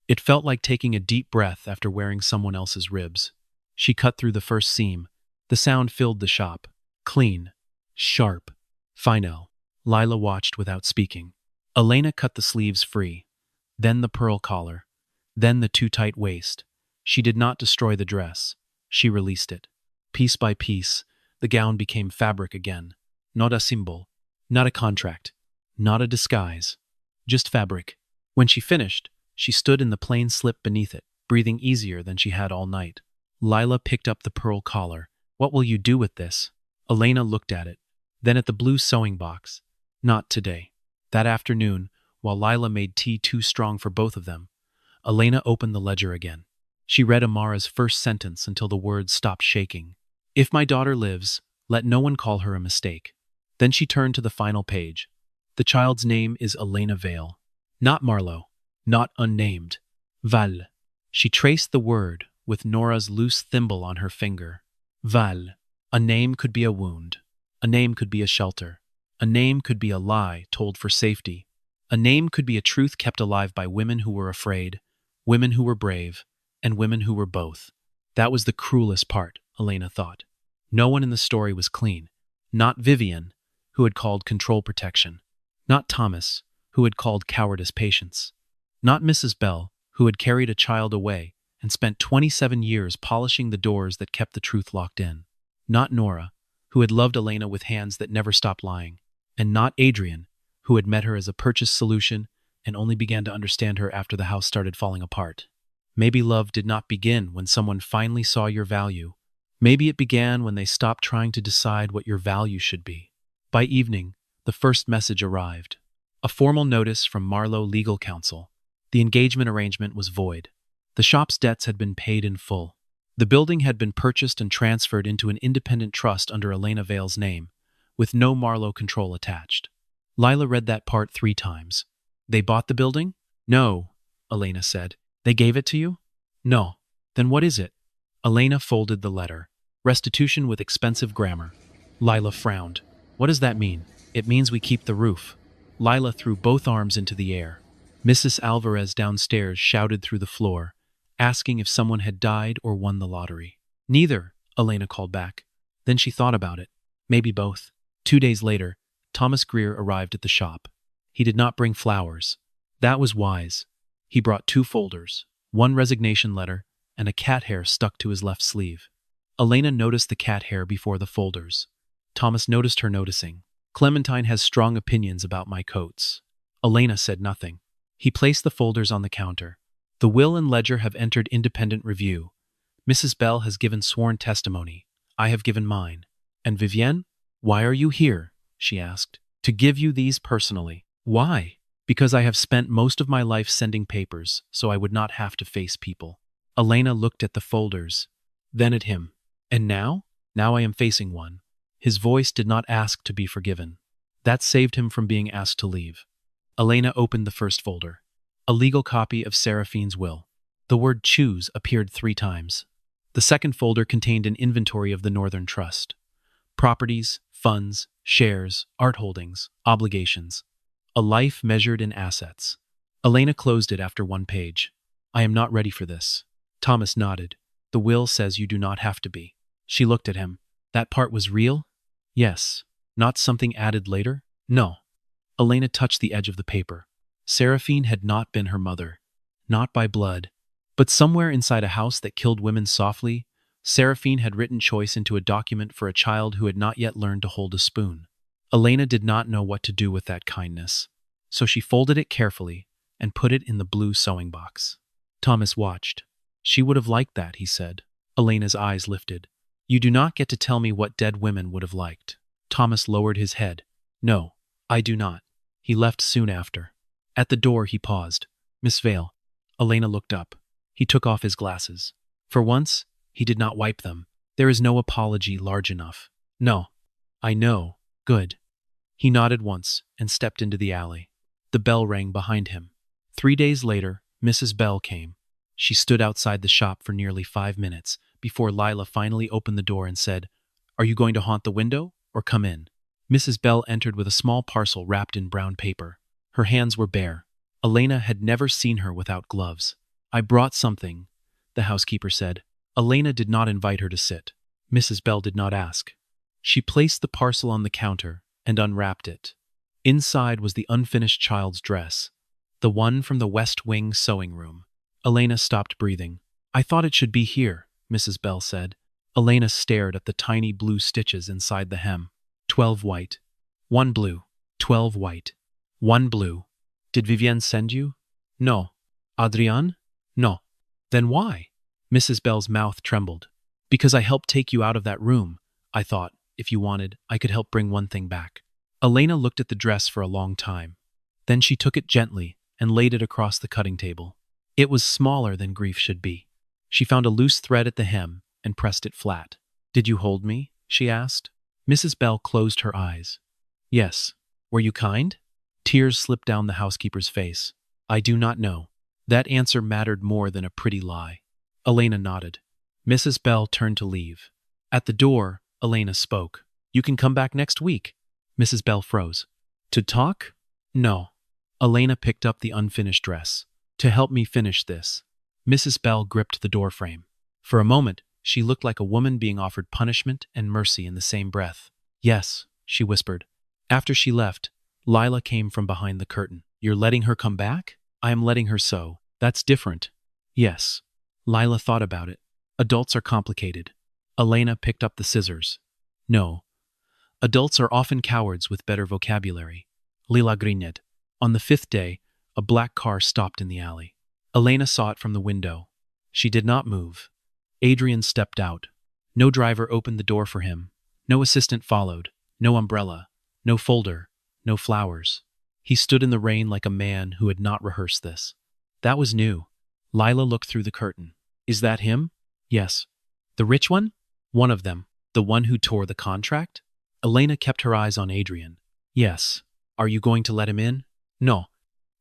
It felt like taking a deep breath after wearing someone else's ribs. She cut through the first seam. The sound filled the shop. Clean. Sharp. Final. Lila watched without speaking. Elena cut the sleeves free. Then the pearl collar. Then the too-tight waist. She did not destroy the dress. She released it. Piece by piece, the gown became fabric again. Not a symbol. Not a contract. Not a disguise. Just fabric. When she finished, she stood in the plain slip beneath it, breathing easier than she had all night. Lila picked up the pearl collar. What will you do with this? Elena looked at it, then at the blue sewing box. Not today. That afternoon, While Lila made tea too strong for both of them, Elena opened the ledger again. She read Amara's first sentence until the words stopped shaking. "If my daughter lives, let no one call her a mistake." Then she turned to the final page. The child's name is Elena Vale. Not Marlowe. Not unnamed. Vale. She traced the word with Nora's loose thimble on her finger. Vale. A name could be a wound. A name could be a shelter. A name could be a lie told for safety. A name could be a truth kept alive by women who were afraid, women who were brave, and women who were both. That was the cruelest part, Elena thought. No one in the story was clean. Not Vivian, who had called control protection. Not Thomas, who had called cowardice patience. Not Mrs. Bell, who had carried a child away and spent 27 years polishing the doors that kept the truth locked in. Not Nora, who had loved Elena with hands that never stopped lying. And not Adrian, who had met her as a purchase solution and only began to understand her after the house started falling apart. Maybe love did not begin when someone finally saw your value. Maybe it began when they stopped trying to decide what your value should be. By evening, the first message arrived. A formal notice from Marlowe legal counsel. The engagement arrangement was void. The shop's debts had been paid in full. The building had been purchased and transferred into an independent trust under Elena Vale's name, with no Marlowe control attached. Lila read that part 3 times. "They bought the building?" "No," Elena said. "They gave it to you?" "No." "Then what is it?" Elena folded the letter. "Restitution with expensive grammar." Lila frowned. "What does that mean?" "It means we keep the roof." Lila threw both arms into the air. Mrs. Alvarez downstairs shouted through the floor, asking if someone had died or won the lottery. "Neither," Elena called back. Then she thought about it. Maybe both. 2 days later, Thomas Greer arrived at the shop. He did not bring flowers. That was wise. He brought 2 folders, 1 resignation letter, and a cat hair stuck to his left sleeve. Elena noticed the cat hair before the folders. Thomas noticed her noticing. "Clementine has strong opinions about my coats." Elena said nothing. He placed the folders on the counter. "The will and ledger have entered independent review. Mrs. Bell has given sworn testimony. I have given mine. And Vivienne? Why are you here?" she asked. "To give you these personally." "Why?" "Because I have spent most of my life sending papers, so I would not have to face people." Elena looked at the folders, then at him. "And now?" "Now I am facing one." His voice did not ask to be forgiven. That saved him from being asked to leave. Elena opened the first folder. A legal copy of Seraphine's will. The word "choose" appeared 3 times. The second folder contained an inventory of the Northern Trust. Properties, funds, shares, art holdings, obligations. A life measured in assets. Elena closed it after 1 page. "I am not ready for this." Thomas nodded. "The will says you do not have to be." She looked at him. "That part was real?" "Yes." "Not something added later?" "No." Elena touched the edge of the paper. Seraphine had not been her mother. Not by blood. But somewhere inside a house that killed women softly, Seraphine had written choice into a document for a child who had not yet learned to hold a spoon. Elena did not know what to do with that kindness. So she folded it carefully and put it in the blue sewing box. Thomas watched. "She would have liked that," he said. Elena's eyes lifted. "You do not get to tell me what dead women would have liked." Thomas lowered his head. "No, I do not." He left soon after. At the door he paused. "Miss Vale." Elena looked up. He took off his glasses. For once, he did not wipe them. "There is no apology large enough." "No." "I know. Good." He nodded once and stepped into the alley. The bell rang behind him. 3 days later, Mrs. Bell came. She stood outside the shop for nearly 5 minutes before Lila finally opened the door and said, "Are you going to haunt the window or come in?" Mrs. Bell entered with a small parcel wrapped in brown paper. Her hands were bare. Elena had never seen her without gloves. "I brought something," the housekeeper said. Elena did not invite her to sit. Mrs. Bell did not ask. She placed the parcel on the counter and unwrapped it. Inside was the unfinished child's dress, the one from the West Wing sewing room. Elena stopped breathing. "I thought it should be here," Mrs. Bell said. Elena stared at the tiny blue stitches inside the hem. 12 white. 1 blue. 12 white. 1 blue. "Did Vivienne send you?" "No." "Adrian?" "No." "Then why?" Mrs. Bell's mouth trembled. "Because I helped take you out of that room. I thought, if you wanted, I could help bring one thing back." Elena looked at the dress for a long time. Then she took it gently and laid it across the cutting table. It was smaller than grief should be. She found a loose thread at the hem and pressed it flat. "Did you hold me?" she asked. Mrs. Bell closed her eyes. "Yes. Were you kind?" Tears slipped down the housekeeper's face. "I do not know." That answer mattered more than a pretty lie. Elena nodded. Mrs. Bell turned to leave. At the door, Elena spoke. "You can come back next week." Mrs. Bell froze. "To talk?" "No." Elena picked up the unfinished dress. "To help me finish this." Mrs. Bell gripped the doorframe. For a moment, she looked like a woman being offered punishment and mercy in the same breath. "Yes," she whispered. After she left, Lila came from behind the curtain. "You're letting her come back?" "I am letting her sew. That's different." "Yes." Lila thought about it. "Adults are complicated." Elena picked up the scissors. "No. Adults are often cowards with better vocabulary." Lila grinned. On the 5th day, a black car stopped in the alley. Elena saw it from the window. She did not move. Adrian stepped out. No driver opened the door for him. No assistant followed. No umbrella. No folder. No flowers. He stood in the rain like a man who had not rehearsed this. That was new. Lila looked through the curtain. "Is that him?" "Yes." "The rich one?" "One of them. The one who tore the contract?" Elena kept her eyes on Adrian. "Yes." "Are you going to let him in?" "No."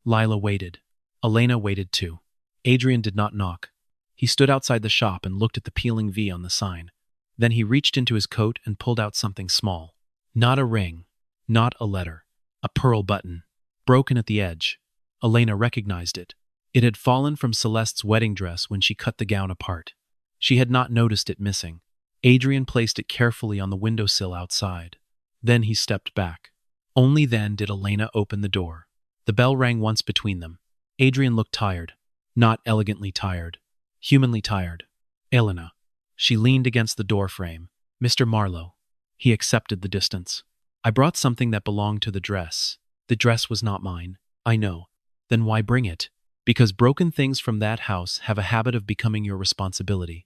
Lila waited. Elena waited too. Adrian did not knock. He stood outside the shop and looked at the peeling V on the sign. Then he reached into his coat and pulled out something small. Not a ring. Not a letter. A pearl button. Broken at the edge. Elena recognized it. It had fallen from Celeste's wedding dress when she cut the gown apart. She had not noticed it missing. Adrian placed it carefully on the windowsill outside. Then he stepped back. Only then did Elena open the door. The bell rang once between them. Adrian looked tired. Not elegantly tired. Humanly tired. "Elena." She leaned against the door frame. "Mr. Marlowe." He accepted the distance. "I brought something that belonged to the dress. The dress was not mine." "I know." "Then why bring it?" "Because broken things from that house have a habit of becoming your responsibility.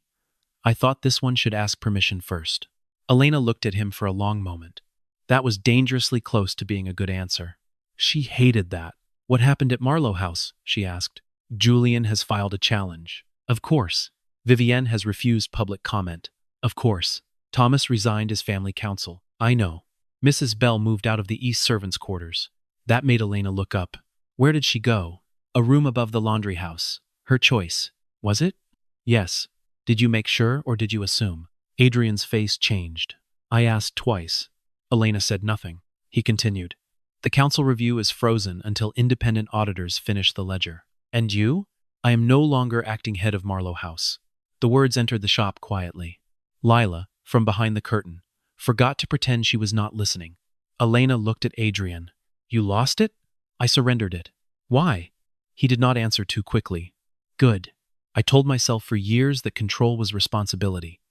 I thought this one should ask permission first." Elena looked at him for a long moment. That was dangerously close to being a good answer. She hated that. "What happened at Marlowe House?" she asked. "Julian has filed a challenge." "Of course." "Vivienne has refused public comment." "Of course." "Thomas resigned as family counsel." "I know." Mrs. Bell moved out of the East servants' quarters. That made Elena look up. Where did she go? A room above the laundry house. Her choice. Was it? Yes. Did you make sure or did you assume? Adrian's face changed. "I asked twice." Elena said nothing. He continued. "The council review is frozen until independent auditors finish the ledger." "And you?" "I am no longer acting head of Marlowe House." The words entered the shop quietly. Lila, from behind the curtain, forgot to pretend she was not listening. Elena looked at Adrian. "You lost it?" "I surrendered it." "Why?" He did not answer too quickly. "Good. I told myself for years that control was responsibility.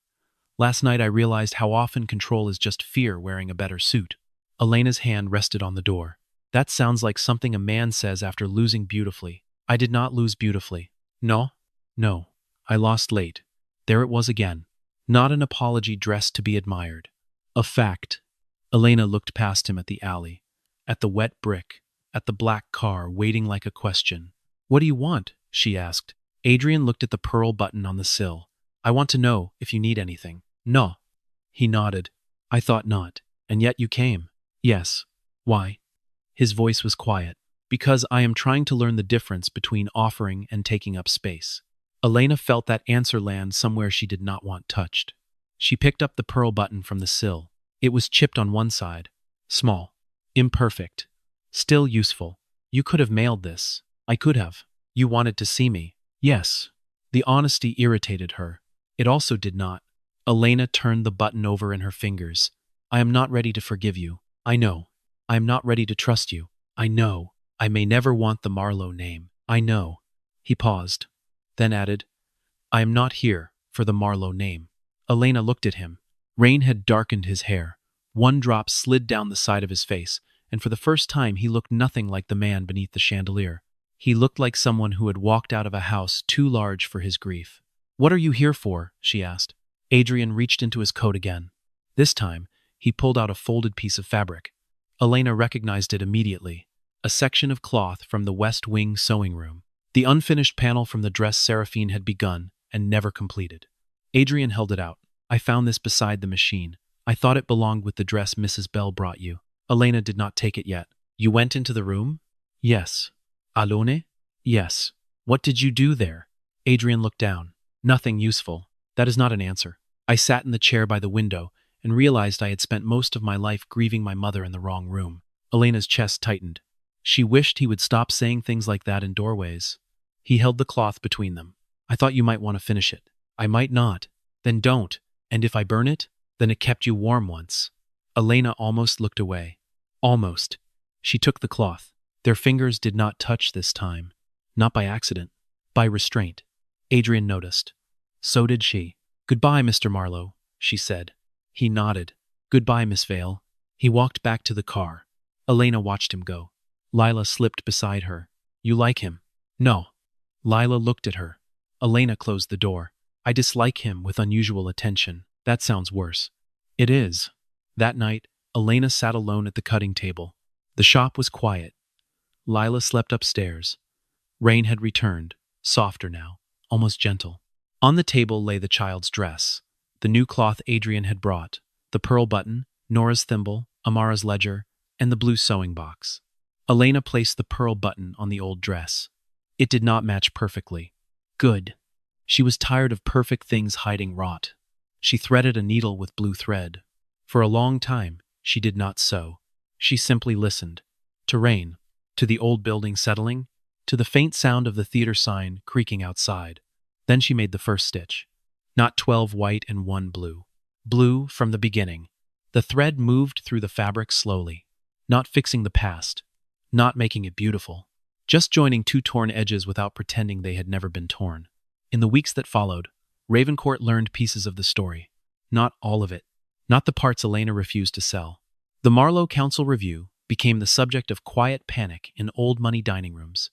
Last night I realized how often control is just fear wearing a better suit." Elena's hand rested on the door. "That sounds like something a man says after losing beautifully." "I did not lose beautifully." "No?" "No. I lost late." There it was again. Not an apology dressed to be admired. A fact. Elena looked past him at the alley, at the wet brick, at the black car waiting like a question. "What do you want?" she asked. Adrian looked at the pearl button on the sill. "I want to know if you need anything." "No." He nodded. "I thought not. And yet you came." "Yes." "Why?" His voice was quiet. "Because I am trying to learn the difference between offering and taking up space." Elena felt that answer land somewhere she did not want touched. She picked up the pearl button from the sill. It was chipped on one side. Small. Imperfect. Still useful. "You could have mailed this." "I could have." "You wanted to see me." "Yes." The honesty irritated her. It also did not. Elena turned the button over in her fingers. "I am not ready to forgive you." "I know." "I am not ready to trust you." "I know." "I may never want the Marlowe name." "I know." He paused, then added, "I am not here for the Marlowe name." Elena looked at him. Rain had darkened his hair. One drop slid down the side of his face, and for the first time he looked nothing like the man beneath the chandelier. He looked like someone who had walked out of a house too large for his grief. "What are you here for?" she asked. Adrian reached into his coat again. This time, he pulled out a folded piece of fabric. Elena recognized it immediately. a section of cloth from the West Wing sewing room. The unfinished panel from the dress Seraphine had begun and never completed. Adrian held it out. I found this beside the machine. I thought it belonged with the dress Mrs. Bell brought you. Elena did not take it yet. You went into the room? Yes. Alone? Yes. What did you do there? Adrian looked down. Nothing useful. That is not an answer. I sat in the chair by the window and realized I had spent most of my life grieving my mother in the wrong room. Elena's chest tightened. She wished he would stop saying things like that in doorways. He held the cloth between them. I thought you might want to finish it. I might not. Then don't. And if I burn it, then it kept you warm once. Elena almost looked away. Almost. She took the cloth. Their fingers did not touch this time. Not by accident. By restraint. Adrian noticed. So did she. Goodbye, Mr. Marlowe, she said. He nodded. Goodbye, Miss Vale. He walked back to the car. Elena watched him go. Lila slipped beside her. You like him? No. Lila looked at her. Elena closed the door. I dislike him with unusual attention. That sounds worse. It is. That night, Elena sat alone at the cutting table. The shop was quiet. Lila slept upstairs. Rain had returned, softer now, almost gentle. On the table lay the child's dress, the new cloth Adrian had brought, the pearl button, Nora's thimble, Amara's ledger, and the blue sewing box. Elena placed the pearl button on the old dress. It did not match perfectly. Good. She was tired of perfect things hiding rot. She threaded a needle with blue thread. For a long time, she did not sew. She simply listened. To rain, to the old building settling, to the faint sound of the theater sign creaking outside. Then she made the first stitch. Not 12 white and 1 blue. Blue from the beginning. The thread moved through the fabric slowly, not fixing the past, not making it beautiful, just joining 2 torn edges without pretending they had never been torn. In the weeks that followed, Ravencourt learned pieces of the story. Not all of it. Not the parts Elena refused to sell. The Marlowe Council Review became the subject of quiet panic in old money dining rooms.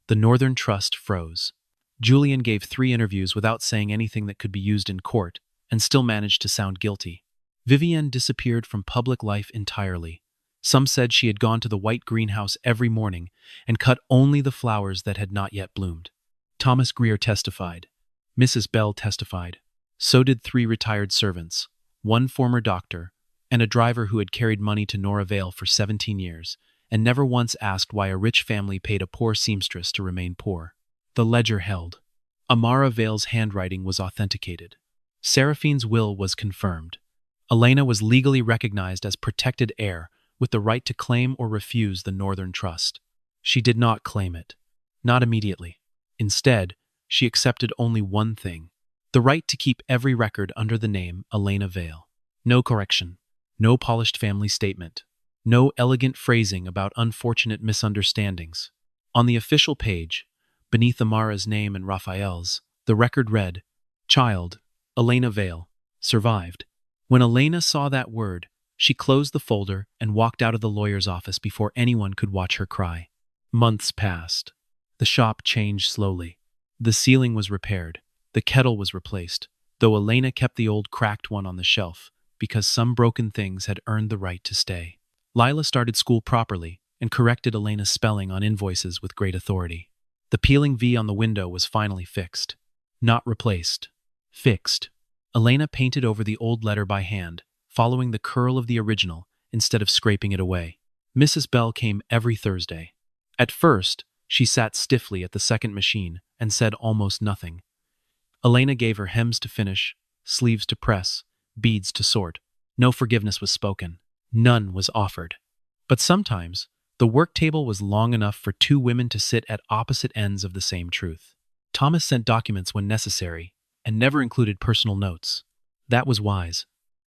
The Northern Trust froze. Julian gave 3 interviews without saying anything that could be used in court, and still managed to sound guilty. Vivienne disappeared from public life entirely. Some said she had gone to the white greenhouse every morning and cut only the flowers that had not yet bloomed. Thomas Greer testified. Mrs. Bell testified. So did 3 retired servants, 1 former doctor, and a driver who had carried money to Nora Vale for 17 years, and never once asked why a rich family paid a poor seamstress to remain poor. The ledger held. Amara Vale's handwriting was authenticated. Seraphine's will was confirmed. Elena was legally recognized as protected heir with the right to claim or refuse the Northern Trust. She did not claim it. Not immediately. Instead, she accepted only one thing: the right to keep every record under the name Elena Vale. No correction. No polished family statement. No elegant phrasing about unfortunate misunderstandings. On the official page, beneath Amara's name and Raphael's, the record read, Child, Elena Vale, survived. When Elena saw that word, she closed the folder and walked out of the lawyer's office before anyone could watch her cry. Months passed. The shop changed slowly. The ceiling was repaired. The kettle was replaced, though Elena kept the old cracked one on the shelf because some broken things had earned the right to stay. Lila started school properly and corrected Elena's spelling on invoices with great authority. The peeling V on the window was finally fixed. Not replaced. Fixed. Elena painted over the old letter by hand, following the curl of the original instead of scraping it away. Mrs. Bell came every Thursday. At first, she sat stiffly at the second machine and said almost nothing. Elena gave her hems to finish, sleeves to press, beads to sort. No forgiveness was spoken. None was offered. But sometimes, the work table was long enough for 2 women to sit at opposite ends of the same truth. Thomas sent documents when necessary, and never included personal notes. That was wise.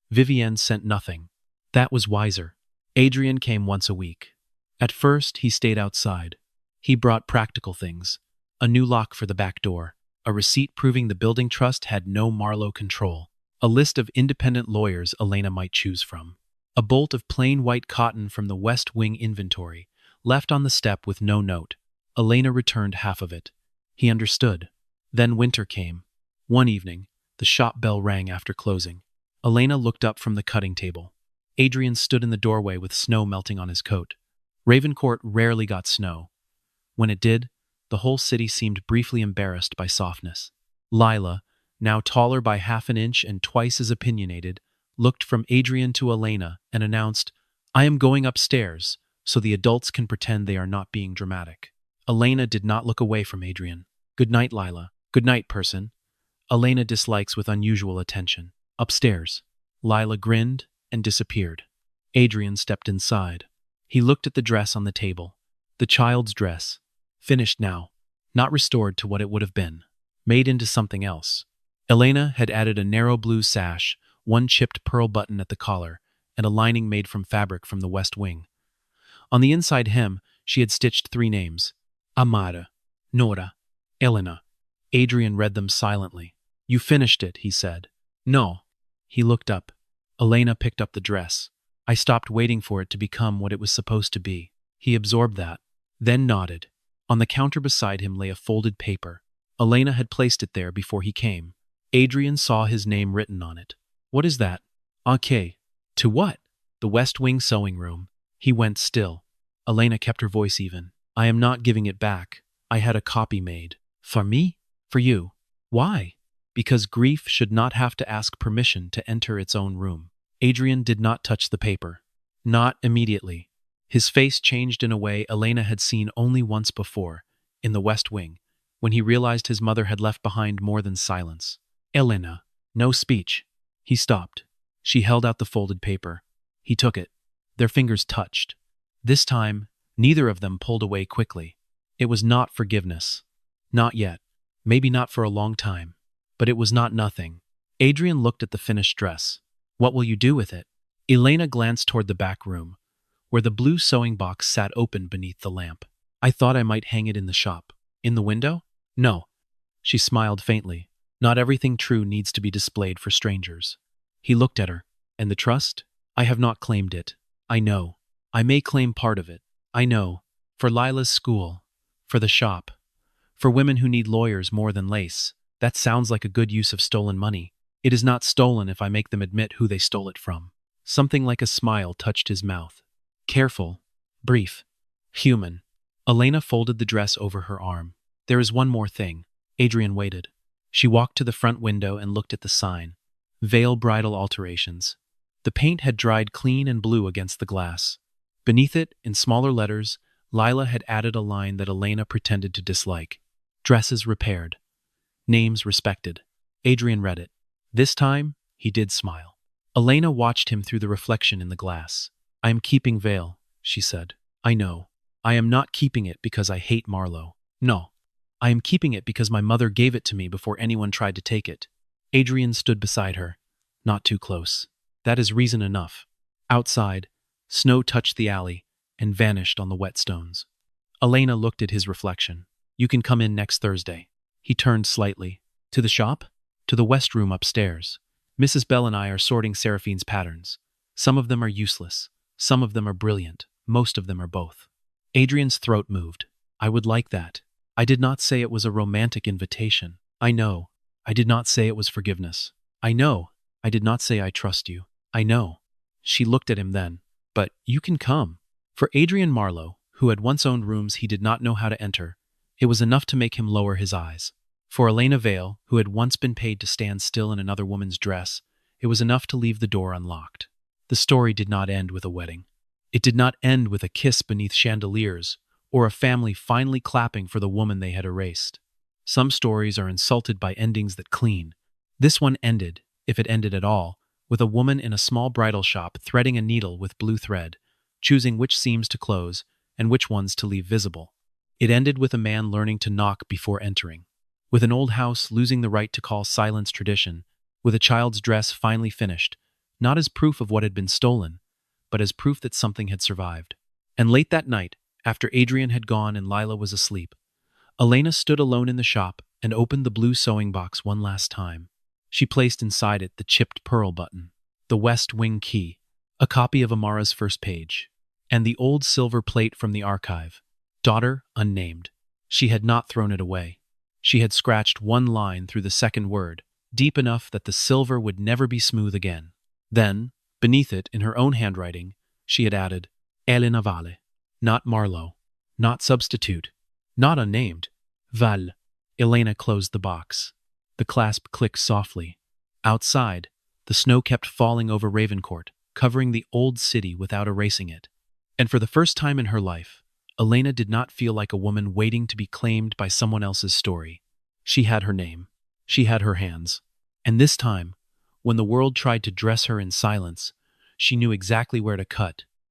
Vivienne sent nothing. That was wiser. Adrian came once a week. At first, he stayed outside. He brought practical things: a new lock for the back door, a receipt proving the building trust had no Marlowe control, a list of independent lawyers Elena might choose from, a bolt of plain white cotton from the West Wing inventory, left on the step with no note. Elena returned half of it. He understood. Then winter came. One evening, the shop bell rang after closing. Elena looked up from the cutting table. Adrian stood in the doorway with snow melting on his coat. Ravencourt rarely got snow. When it did, the whole city seemed briefly embarrassed by softness. Lila, now taller by half an inch and twice as opinionated, looked from Adrian to Elena and announced, "I am going upstairs, so the adults can pretend they are not being dramatic." Elena did not look away from Adrian. "Good night, Lila. Good night, person." Elena dislikes with unusual attention. Upstairs. Lila grinned and disappeared. Adrian stepped inside. He looked at the dress on the table. The child's dress. Finished now. Not restored to what it would have been. Made into something else. Elena had added a narrow blue sash, one chipped pearl button at the collar, and a lining made from fabric from the West Wing. On the inside hem, she had stitched 3 names. Amara, Nora, Elena. Adrian read them silently. "You finished it," he said. "No." He looked up. Elena picked up the dress. "I stopped waiting for it to become what it was supposed to be." He absorbed that, then nodded. On the counter beside him lay a folded paper. Elena had placed it there before he came. Adrian saw his name written on it. "What is that?" "Okay." "To what?" "The West Wing sewing room." He went still. Elena kept her voice even. "I am not giving it back. I had a copy made." "For me?" "For you." "Why?" "Because grief should not have to ask permission to enter its own room." Adrian did not touch the paper. Not immediately. His face changed in a way Elena had seen only once before, in the West Wing, when he realized his mother had left behind more than silence. "Elena." "No speech." He stopped. She held out the folded paper. He took it. Their fingers touched. This time, neither of them pulled away quickly. It was not forgiveness. Not yet. Maybe not for a long time. But it was not nothing. Adrian looked at the finished dress. "What will you do with it?" Elena glanced toward the back room, where the blue sewing box sat open beneath the lamp. "I thought I might hang it in the shop." "In the window?" "No." She smiled faintly. "Not everything true needs to be displayed for strangers." He looked at her. "And the trust? I have not claimed it. I know. I may claim part of it. I know. For Lila's school. For the shop. For women who need lawyers more than lace. That sounds like a good use of stolen money. It is not stolen if I make them admit who they stole it from." Something like a smile touched his mouth. Careful. Brief. Human. Elena folded the dress over her arm. "There is one more thing." Adrian waited. She walked to the front window and looked at the sign. Veil Bridal Alterations. The paint had dried clean and blue against the glass. Beneath it, in smaller letters, Lila had added a line that Elena pretended to dislike. "Dresses repaired. Names respected." Adrian read it. This time, he did smile. Elena watched him through the reflection in the glass. "I am keeping Veil," she said. "I know. I am not keeping it because I hate Marlowe. No. I am keeping it because my mother gave it to me before anyone tried to take it." Adrian stood beside her. Not too close. That is reason enough. Outside, snow touched the alley and vanished on the wet stones. Elena looked at his reflection. "You can come in next Thursday." He turned slightly. "To the shop?" "To the West Room upstairs. Mrs. Bell and I are sorting Seraphine's patterns. Some of them are useless. Some of them are brilliant. Most of them are both." Adrian's throat moved. "I would like that. I did not say it was a romantic invitation. I know. I did not say it was forgiveness. I know. I did not say I trust you. I know." She looked at him then. "But you can come." For Adrian Marlowe, who had once owned rooms he did not know how to enter, it was enough to make him lower his eyes. For Elena Vale, who had once been paid to stand still in another woman's dress, it was enough to leave the door unlocked. The story did not end with a wedding. It did not end with a kiss beneath chandeliers, or a family finally clapping for the woman they had erased. Some stories are insulted by endings that clean. This one ended, if it ended at all, with a woman in a small bridal shop threading a needle with blue thread, choosing which seams to close and which ones to leave visible. It ended with a man learning to knock before entering. With an old house losing the right to call silence tradition, with a child's dress finally finished, not as proof of what had been stolen, but as proof that something had survived. And late that night, after Adrian had gone and Lila was asleep, Elena stood alone in the shop and opened the blue sewing box one last time. She placed inside it the chipped pearl button, the West Wing key, a copy of Amara's first page, and the old silver plate from the archive, "Daughter unnamed." She had not thrown it away. She had scratched one line through the second word, deep enough that the silver would never be smooth again. Then, beneath it, in her own handwriting, she had added, "Elena Vale." Not Marlowe. Not substitute. Not unnamed. Val. Elena closed the box. The clasp clicked softly. Outside, the snow kept falling over Ravencourt, covering the old city without erasing it. And for the first time in her life, Elena did not feel like a woman waiting to be claimed by someone else's story. She had her name. She had her hands. And this time, when the world tried to dress her in silence, she knew exactly where to cut,